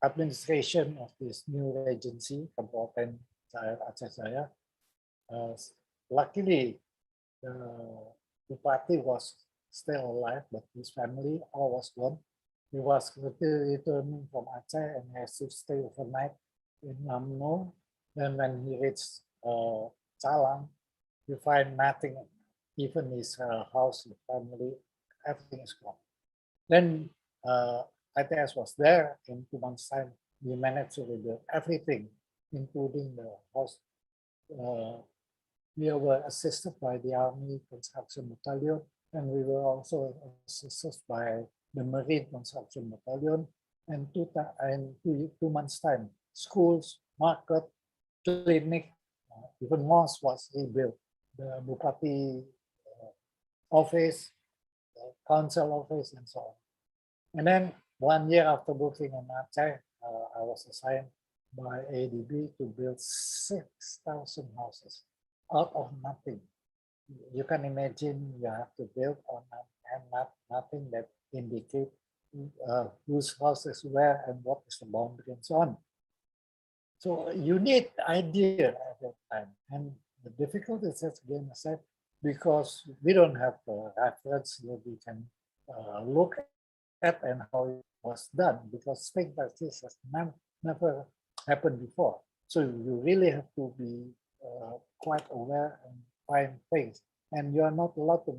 administration of this new agency, Kabupaten Aceh Jaya. Luckily, the party was still alive, but his family all was gone. He was returning from Aceh and has to stay overnight in UMNO. Then when he reached Calang, you find nothing, even his house, his family, everything is gone. Then ITS was there. In 2 months' time, we managed to rebuild everything, including the house. We were assisted by the Army Construction Battalion, and we were also assisted by the Marine Construction Battalion. And two months' time, schools, market, clinic, even mosque was rebuilt. The Bupati office, the council office, and so on. And then 1 year after working in Aceh, I was assigned by ADB to build 6,000 houses out of nothing. You can imagine you have to build on nothing that indicate whose house is where and what is the boundary and so on. So you need idea at that time. And the difficulty is, as again I said, because we don't have a reference that we can look at and how it was done, because things like this has never happened before. So you really have to be quite aware and find things. And you are not allowed to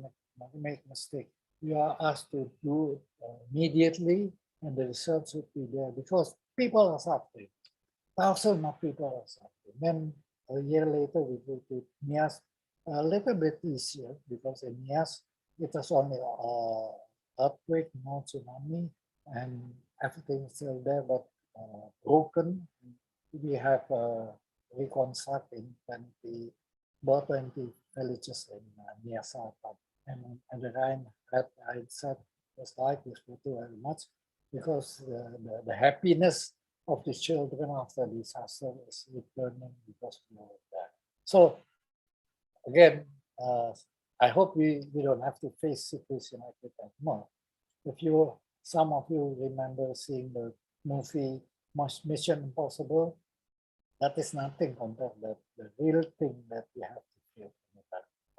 make mistakes. You are asked to do it immediately, and the results would be there because people are suffering. Thousands of people are suffering. Then a year later, we go to NIAS, a little bit easier because in NIAS, it was only earthquake, no tsunami, and everything is still there, but broken. We have reconstruct in 20 villages in near Sapa. And the Rhine said was like this photo very much because the happiness of the children after disaster is returning because we were there. So again, I hope we don't have to face situation like that anymore. If you, some of you remember seeing the movie Mission Impossible, that is nothing compared to the real thing that we have to feel.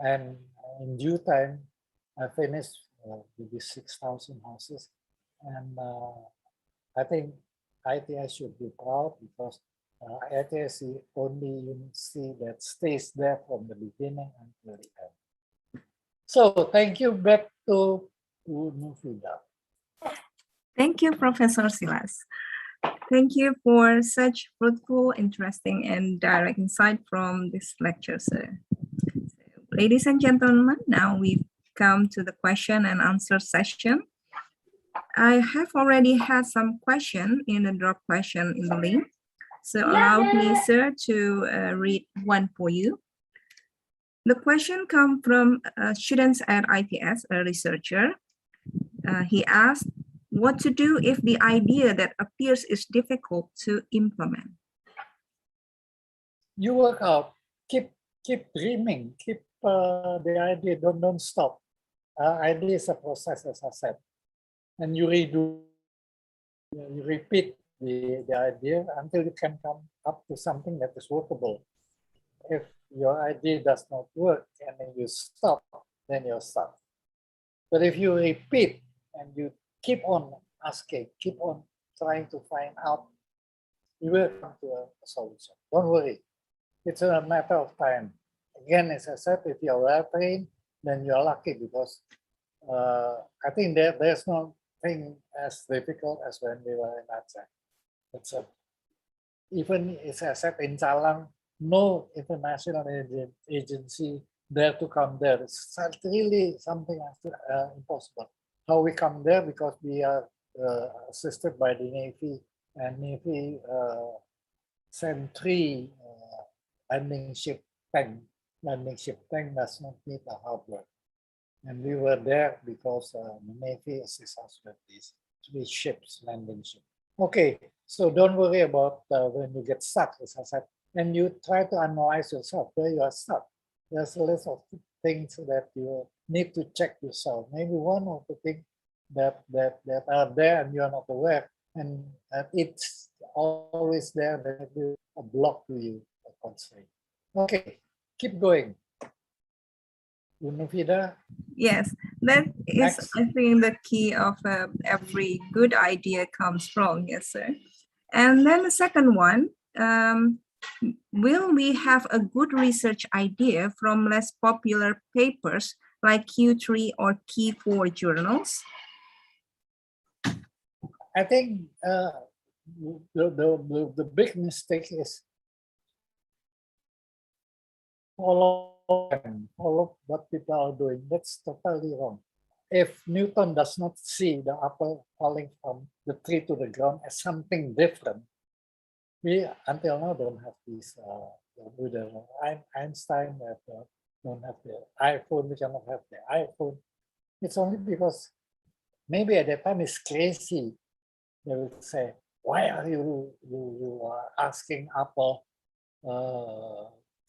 And in due time, I finished with the 6,000 houses. And I think ITS should be proud because ITS is the only university that stays there from the beginning until the end. So thank you, back to Nufida. Thank you, Professor Silas. Thank you for such fruitful, interesting, and direct insight from this lecture, sir. Ladies and gentlemen, now we've come to the question and answer session. I have already had some question in the drop question in the link. So allow me, sir, to read one for you. The question comes from students at ITS, a researcher. He asked, what to do if the idea that appears is difficult to implement? You work out, keep dreaming, keep the idea, don't stop. Idea is a process, as I said. And you repeat the idea until you can come up to something that is workable. If your idea does not work and then you stop, then you're stuck. But if you repeat and you keep on asking, keep on trying to find out, you will come to a solution. Don't worry. It's a matter of time. Again, as I said, if you're well trained, then you're lucky because I think there's no thing as difficult as when we were in Aceh. It's even as I said in Calang, no international agency there to come there. It's really something impossible. How we come there because we are assisted by the Navy, and Navy sent 3 landing ship tank. Landing ship tank does not need a harbor. And we were there because the Navy assists us with these 3 ships, landing ships. Okay, so don't worry about when you get stuck, as I said, and you try to analyze yourself where you are stuck. There's a list of things that you need to check yourself. Maybe one of the things that are there and you are not aware, and it's always there, that will be a block to you, a constraint. Okay, keep going. Unufida? Yes, that is, Next. I think, the key of every good idea comes from, yes, sir. And then the second one, will we have a good research idea from less popular papers like Q3 or Q4 journals? I think the big mistake is follow what people are doing. That's totally wrong. If Newton does not see the apple falling from the tree to the ground as something different, we until now don't have this. With Einstein don't have the iPhone, we cannot have the iPhone. It's only because maybe at that time it's crazy. They will say, "Why are you asking apple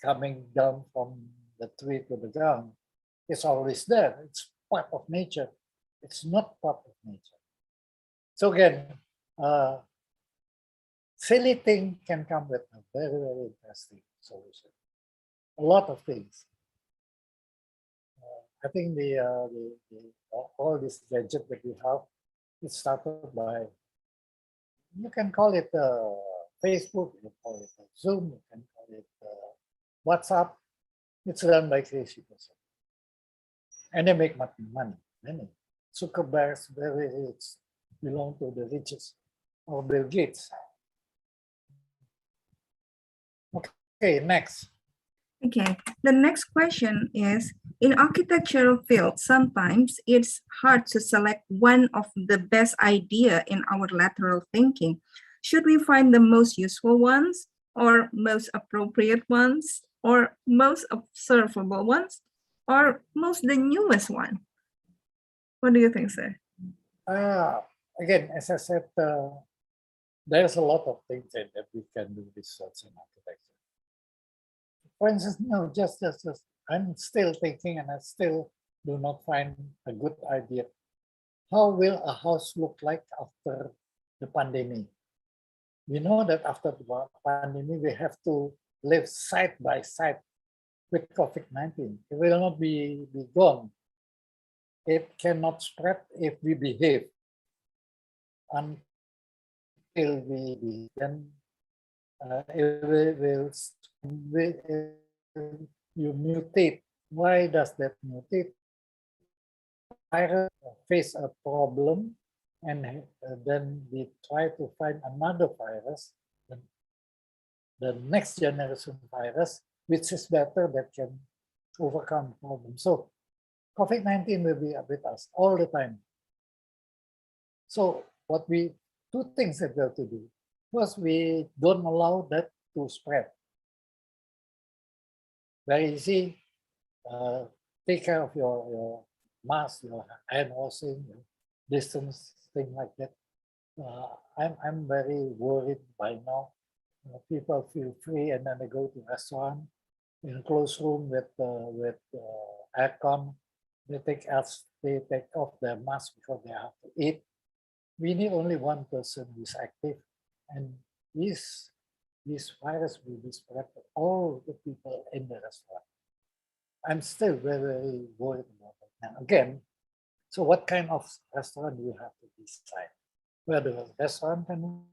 coming down from the tree to the ground? It's always there. It's part of nature. It's not part of nature." So again, silly thing can come with a very, very interesting solution. A lot of things. I think all this gadget that we have, it started by, you can call it Facebook, you can call it Zoom, you can call it WhatsApp. It's run by crazy person. And they make money. Many. Zuckerberg's very rich, belong to the richest, or Bill Gates. Okay, next. Okay, the next question is, in architectural field, sometimes it's hard to select one of the best idea in our lateral thinking. Should we find the most useful ones or most appropriate ones or most observable ones or most the newest one? What do you think, sir? Again, as I said, there's a lot of things that we can do research in architecture. For instance, no, just I'm still thinking, and I still do not find a good idea. How will a house look like after the pandemic? We know that after the pandemic, we have to live side by side with COVID-19. It will not be gone. It cannot spread if we behave. Until we then it will you mutate. Why does that mutate? Virus face a problem, and then we try to find another virus, the next generation virus, which is better, that can overcome the problem. So COVID-19 will be with us all the time. So two things that we have to do. First, we don't allow that to spread. Very easy. Take care of your mask, your hand washing, your distance, thing like that. I'm very worried by now. People feel free, and then they go to restaurant in a closed room with aircon. They take off their mask because they have to eat. We need only one person who is active, and this virus will be spread to all the people in the restaurant. I'm still very, very worried about it. And again, so what kind of restaurant do you have to decide? Whether the restaurant can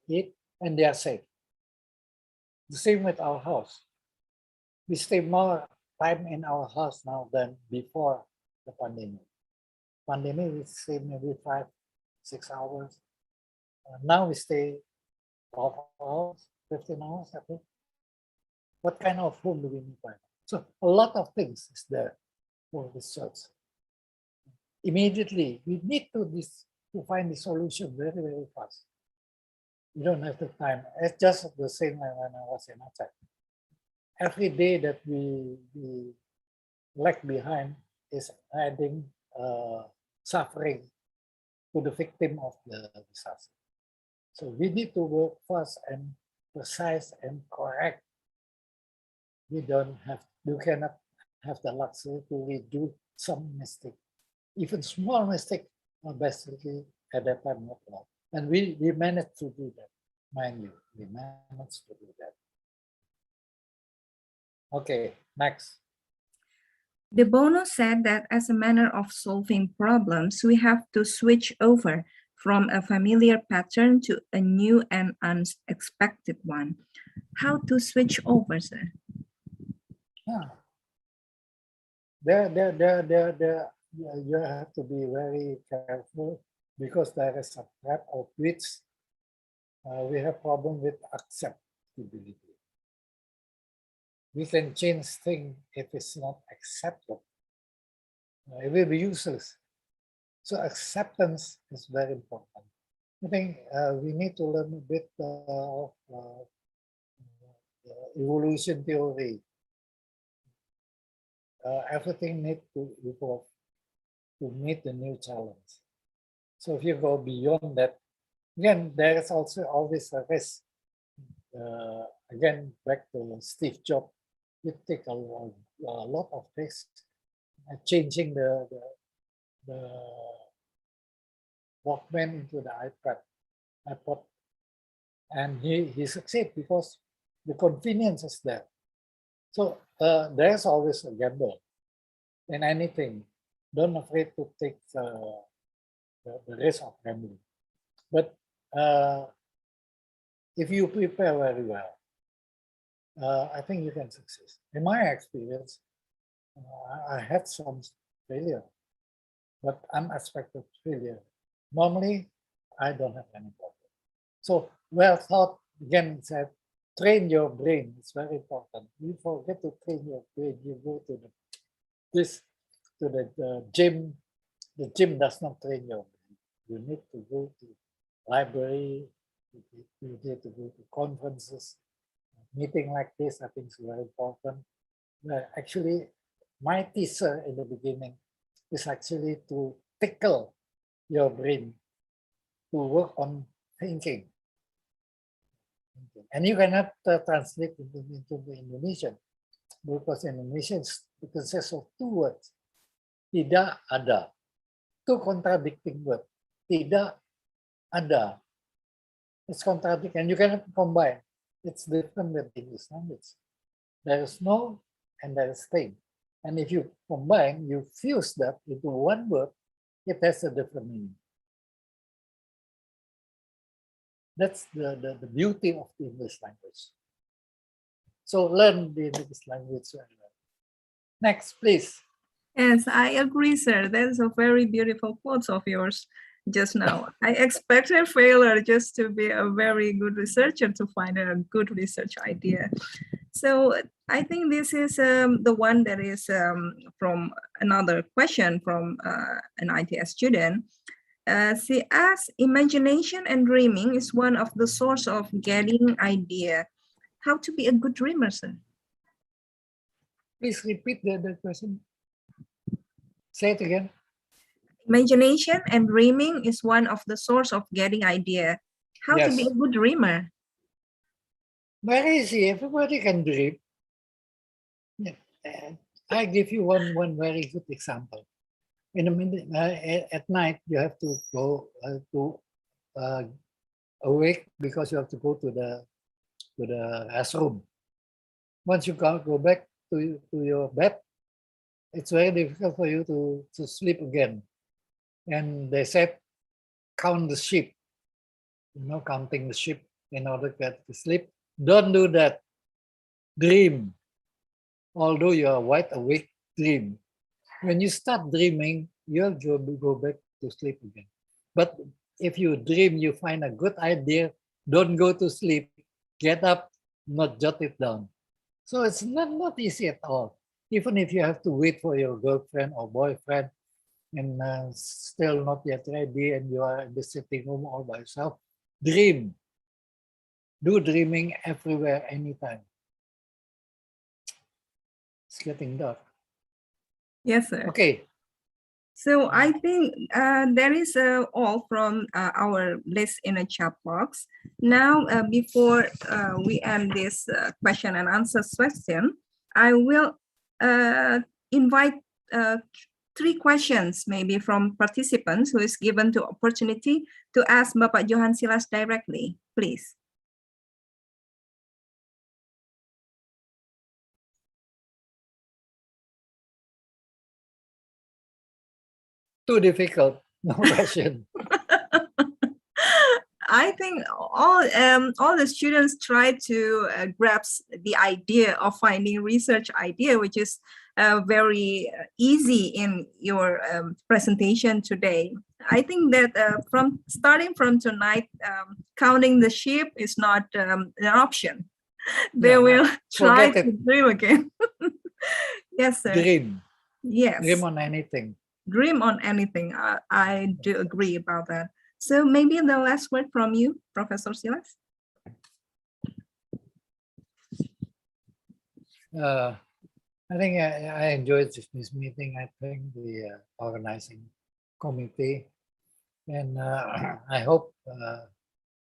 eat and they are safe. The same with our house. We stay more time in our house now than before the pandemic. Pandemic, we stay maybe 5-6 hours. Now we stay 12 hours, 15 hours, I think. What kind of home do we need right now? So a lot of things is there for research. Immediately, we need to find the solution very, very fast. We don't have the time. It's just the same when I was in outside. Every day that we lag behind is adding suffering to the victim of the disaster. So we need to work fast and precise and correct. We cannot have the luxury to redo some mistake. Even small mistake are basically at that time not allowed. And we managed to do that, mind you, we managed to do that. Okay, next. De Bono said that as a manner of solving problems, we have to switch over from a familiar pattern to a new and unexpected one. How to switch over, sir? You have to be very careful, because there is a trap of which we have problem with acceptability. We can change things if it's not accepted. It will be useless. So acceptance is very important. I think we need to learn a bit of evolution theory. Everything needs to evolve to meet the new challenge. So if you go beyond that, again, there is also always a risk. Again, back to Steve Jobs, it takes a lot of risk changing the Walkman into the iPod, and he succeeds because the convenience is there. So there's always a gamble in anything. Don't afraid to take the risk of gambling. But if you prepare very well, I think you can succeed. In my experience, I had some failure, but unexpected failure. Normally, I don't have any problem. So well thought, again, said, train your brain. It's very important. You forget to train your brain. You go to the gym. The gym does not train your brain. You need to go to library. You need to go to conferences. Meeting like this, I think, is very important. Actually, my teaser in the beginning is actually to tickle your brain to work on thinking. And you cannot translate into the Indonesian, because in Indonesian it consists of two words, tidak ada, two contradicting words, tidak ada. It's contradicting, and you cannot combine. It's different with English language. There is no and there is thing. And if you combine, you fuse that into one word, it has a different meaning. That's the beauty of the English language. So learn the English language. Next, please. Yes, I agree, sir. That's a very beautiful quote of yours just now. I expected failure just to be a very good researcher to find a good research idea. So I think this is the one that is from another question from an ITS student. She asks, imagination and dreaming is one of the source of getting idea. How to be a good dreamer, sir? Please repeat the question. Say it again. Imagination and dreaming is one of the source of getting idea. How to be a good dreamer? Very easy. Everybody can dream. I give you one very good example. In a minute, at night, you have to go awake because you have to go to the restroom. Once you go back to your bed, it's very difficult for you to sleep again. And they said, count the sheep, counting the sheep in order to get to sleep. Don't do that. Dream. Although you are wide awake, dream. When you start dreaming, you'll go back to sleep again. But if you dream, you find a good idea, don't go to sleep, get up, not jot it down. So it's not easy at all. Even if you have to wait for your girlfriend or boyfriend and still not yet ready and you are in the sitting room all by yourself, dream. Do dreaming everywhere, anytime. It's getting dark. Yes, sir. Okay. So I think that is all from our list in a chat box. Now, before we end this question and answer session, I will invite 3 questions maybe from participants who is given the opportunity to ask Bapak Johan Silas directly, please. Too difficult, no question. I think all the students try to grasp the idea of finding research idea, which is very easy in your presentation today. I think that starting from tonight, counting the sheep is not an option. They will try to dream again. Yes, sir. Dream. Yes. Dream on anything. Dream on anything. I do agree about that. So maybe the last word from you, Professor Silas. I think I enjoyed this meeting. I thank the organizing committee, and I hope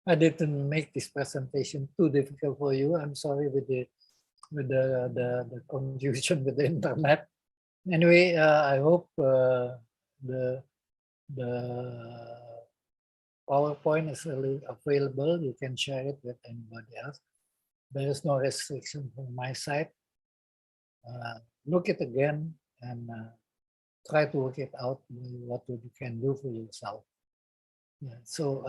I didn't make this presentation too difficult for you. I'm sorry with the confusion with the internet. Anyway, I hope the PowerPoint is available. You can share it with anybody else. There is no restriction from my side. Look it again and try to work it out what you can do for yourself. Yeah. So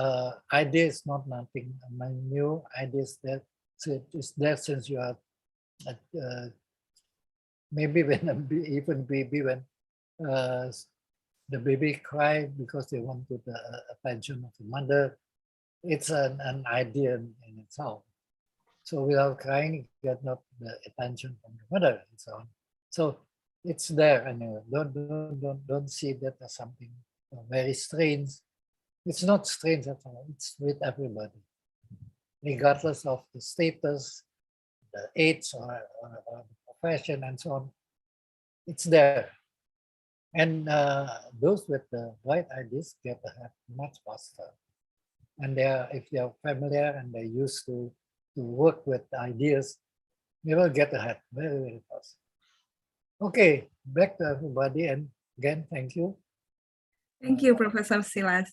idea is not nothing. My new ideas that is there since you are maybe when even baby when the baby cry because they want the attention of the mother. It's an idea in itself. So without crying, you get not the attention from the mother and so on. So it's there, and don't see that as something very strange. It's not strange at all. It's with everybody, regardless of the status, the age, or the profession, and so on. It's there. And those with the right ideas get ahead much faster. And if they are familiar and they're used to work with ideas, they will get ahead very, very fast. Okay, back to everybody. And again, thank you. Thank you, Professor Silas.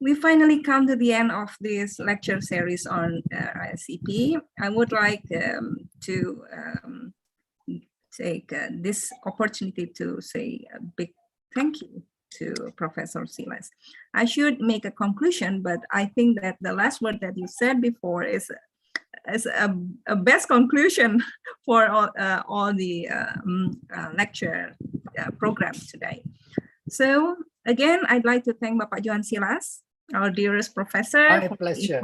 We finally come to the end of this lecture series on R2SEP. I would like to take this opportunity to say a big thank you to Professor Silas. I should make a conclusion, but I think that the last word that you said before is a best conclusion for all the lecture program today. So again, I'd like to thank Bapak Johan Silas, our dearest professor. My pleasure.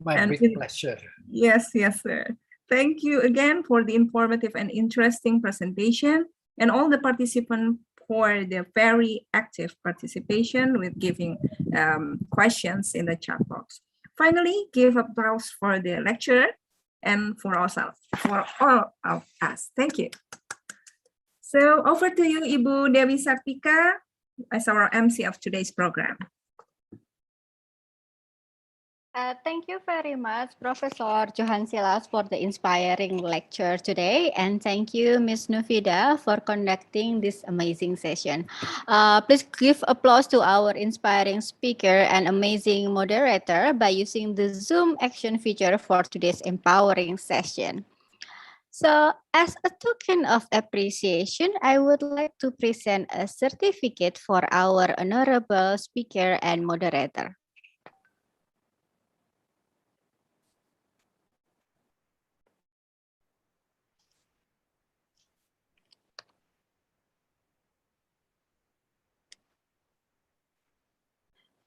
My big pleasure. Yes, sir. Thank you again for the informative and interesting presentation, and all the participants for their very active participation with giving questions in the chat box. Finally, give applause for the lecturer and for ourselves, for all of us. Thank you. So over to you, Ibu Dewi Sartika, as our MC of today's program. Thank you very much, Professor Johan Silas, for the inspiring lecture today. And thank you, Ms. Nufida, for conducting this amazing session. Please give applause to our inspiring speaker and amazing moderator by using the Zoom action feature for today's empowering session. So, as a token of appreciation, I would like to present a certificate for our honorable speaker and moderator.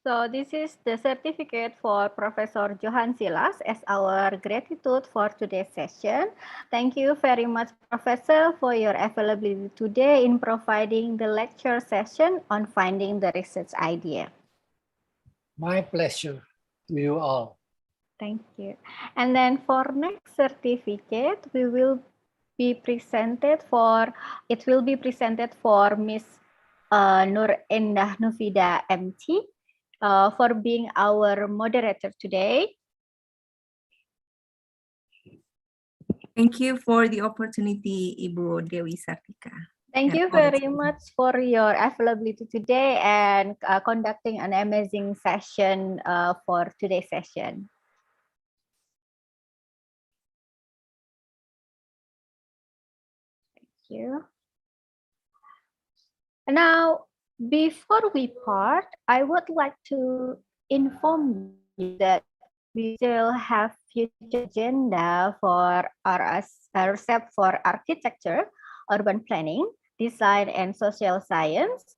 So this is the certificate for Professor Johan Silas as our gratitude for today's session. Thank you very much, Professor, for your availability today in providing the lecture session on finding the research idea. My pleasure to you all. Thank you. And then for next certificate, it will be presented for Miss Nur Endah Nufida MT. For being our moderator today. Thank you for the opportunity, Ibu Dewi Sartika. Thank you very much for your availability today and conducting an amazing session for today's session. Thank you. And now, before we part, I would like to inform you that we still have future agenda for R2SEP for architecture, urban planning, design, and social science,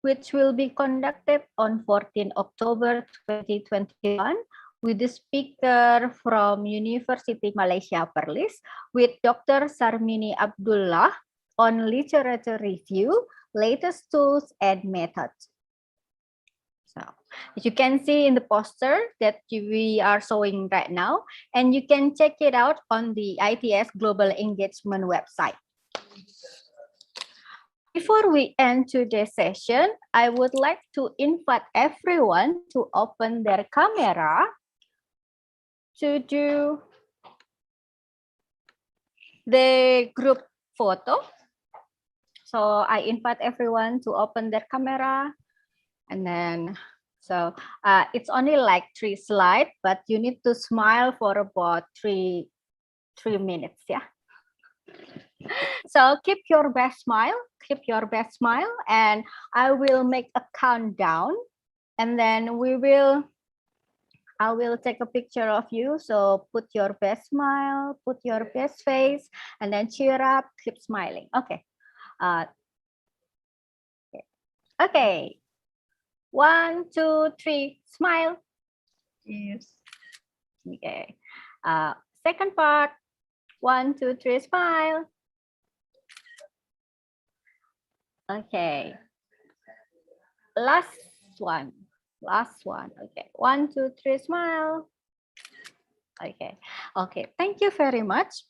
which will be conducted on 14 October 2021 with the speaker from University Malaysia Perlis with Dr. Sarmini Abdullah on literature review, latest tools and methods. So as you can see in the poster that we are showing right now, and you can check it out on the ITS Global Engagement website. Before we end today's session, I would like to invite everyone to open their camera to do the group photo. So I invite everyone to open their camera, and then it's only like 3 slides, but you need to smile for about 3 minutes, yeah. So keep your best smile, and I will make a countdown, and then I will take a picture of you. So put your best smile, put your best face, and then cheer up, keep smiling. Okay. Okay. 1, 2, 3, smile. Yes. Okay. Second part. 1, 2, 3, smile. Okay. Last one. Okay. 1, 2, 3, smile. Okay. Okay. Thank you very much.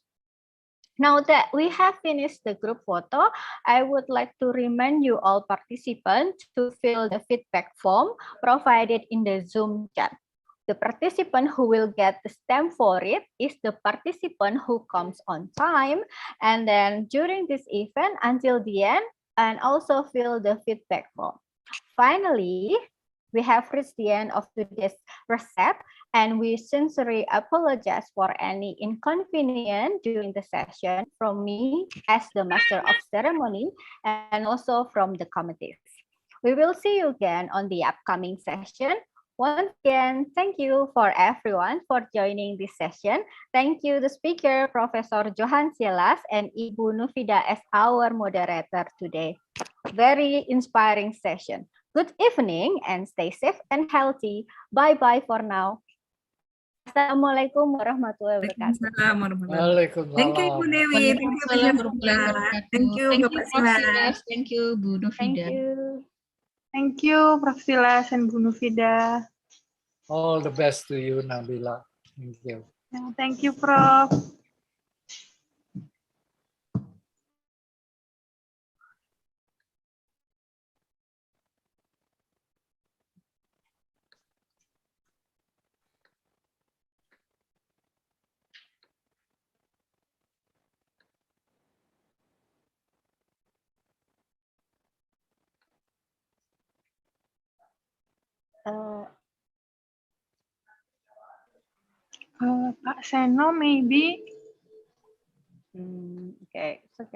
Now that we have finished the group photo, I would like to remind you all participants to fill the feedback form provided in the Zoom chat. The participant who will get the stamp for it is the participant who comes on time and then during this event until the end, and also fill the feedback form. Finally, we have reached the end of today's RTOSEP, and we sincerely apologize for any inconvenience during the session from me as the Master of Ceremony and also from the committees. We will see you again on the upcoming session. Once again, thank you for everyone for joining this session. Thank you the speaker, Professor Johan Silas and Ibu Nufida as our moderator today. Very inspiring session. Good evening and stay safe and healthy. Bye-bye for now. Assalamualaikum warahmatullahi wabarakatuh. Waalaikumsalam warahmatullahi wabarakatuh. Thank you, Ibu Dewi. Thank you, Bu Nufida. Thank you, Bapak Silas. Thank you, Bu Nufida. Thank you. Thank you, Prof. Silas and Bu Nufida. All the best to you, Nabila. Thank you. Thank you, Prof. Pak Seno, maybe. Okay, it's okay.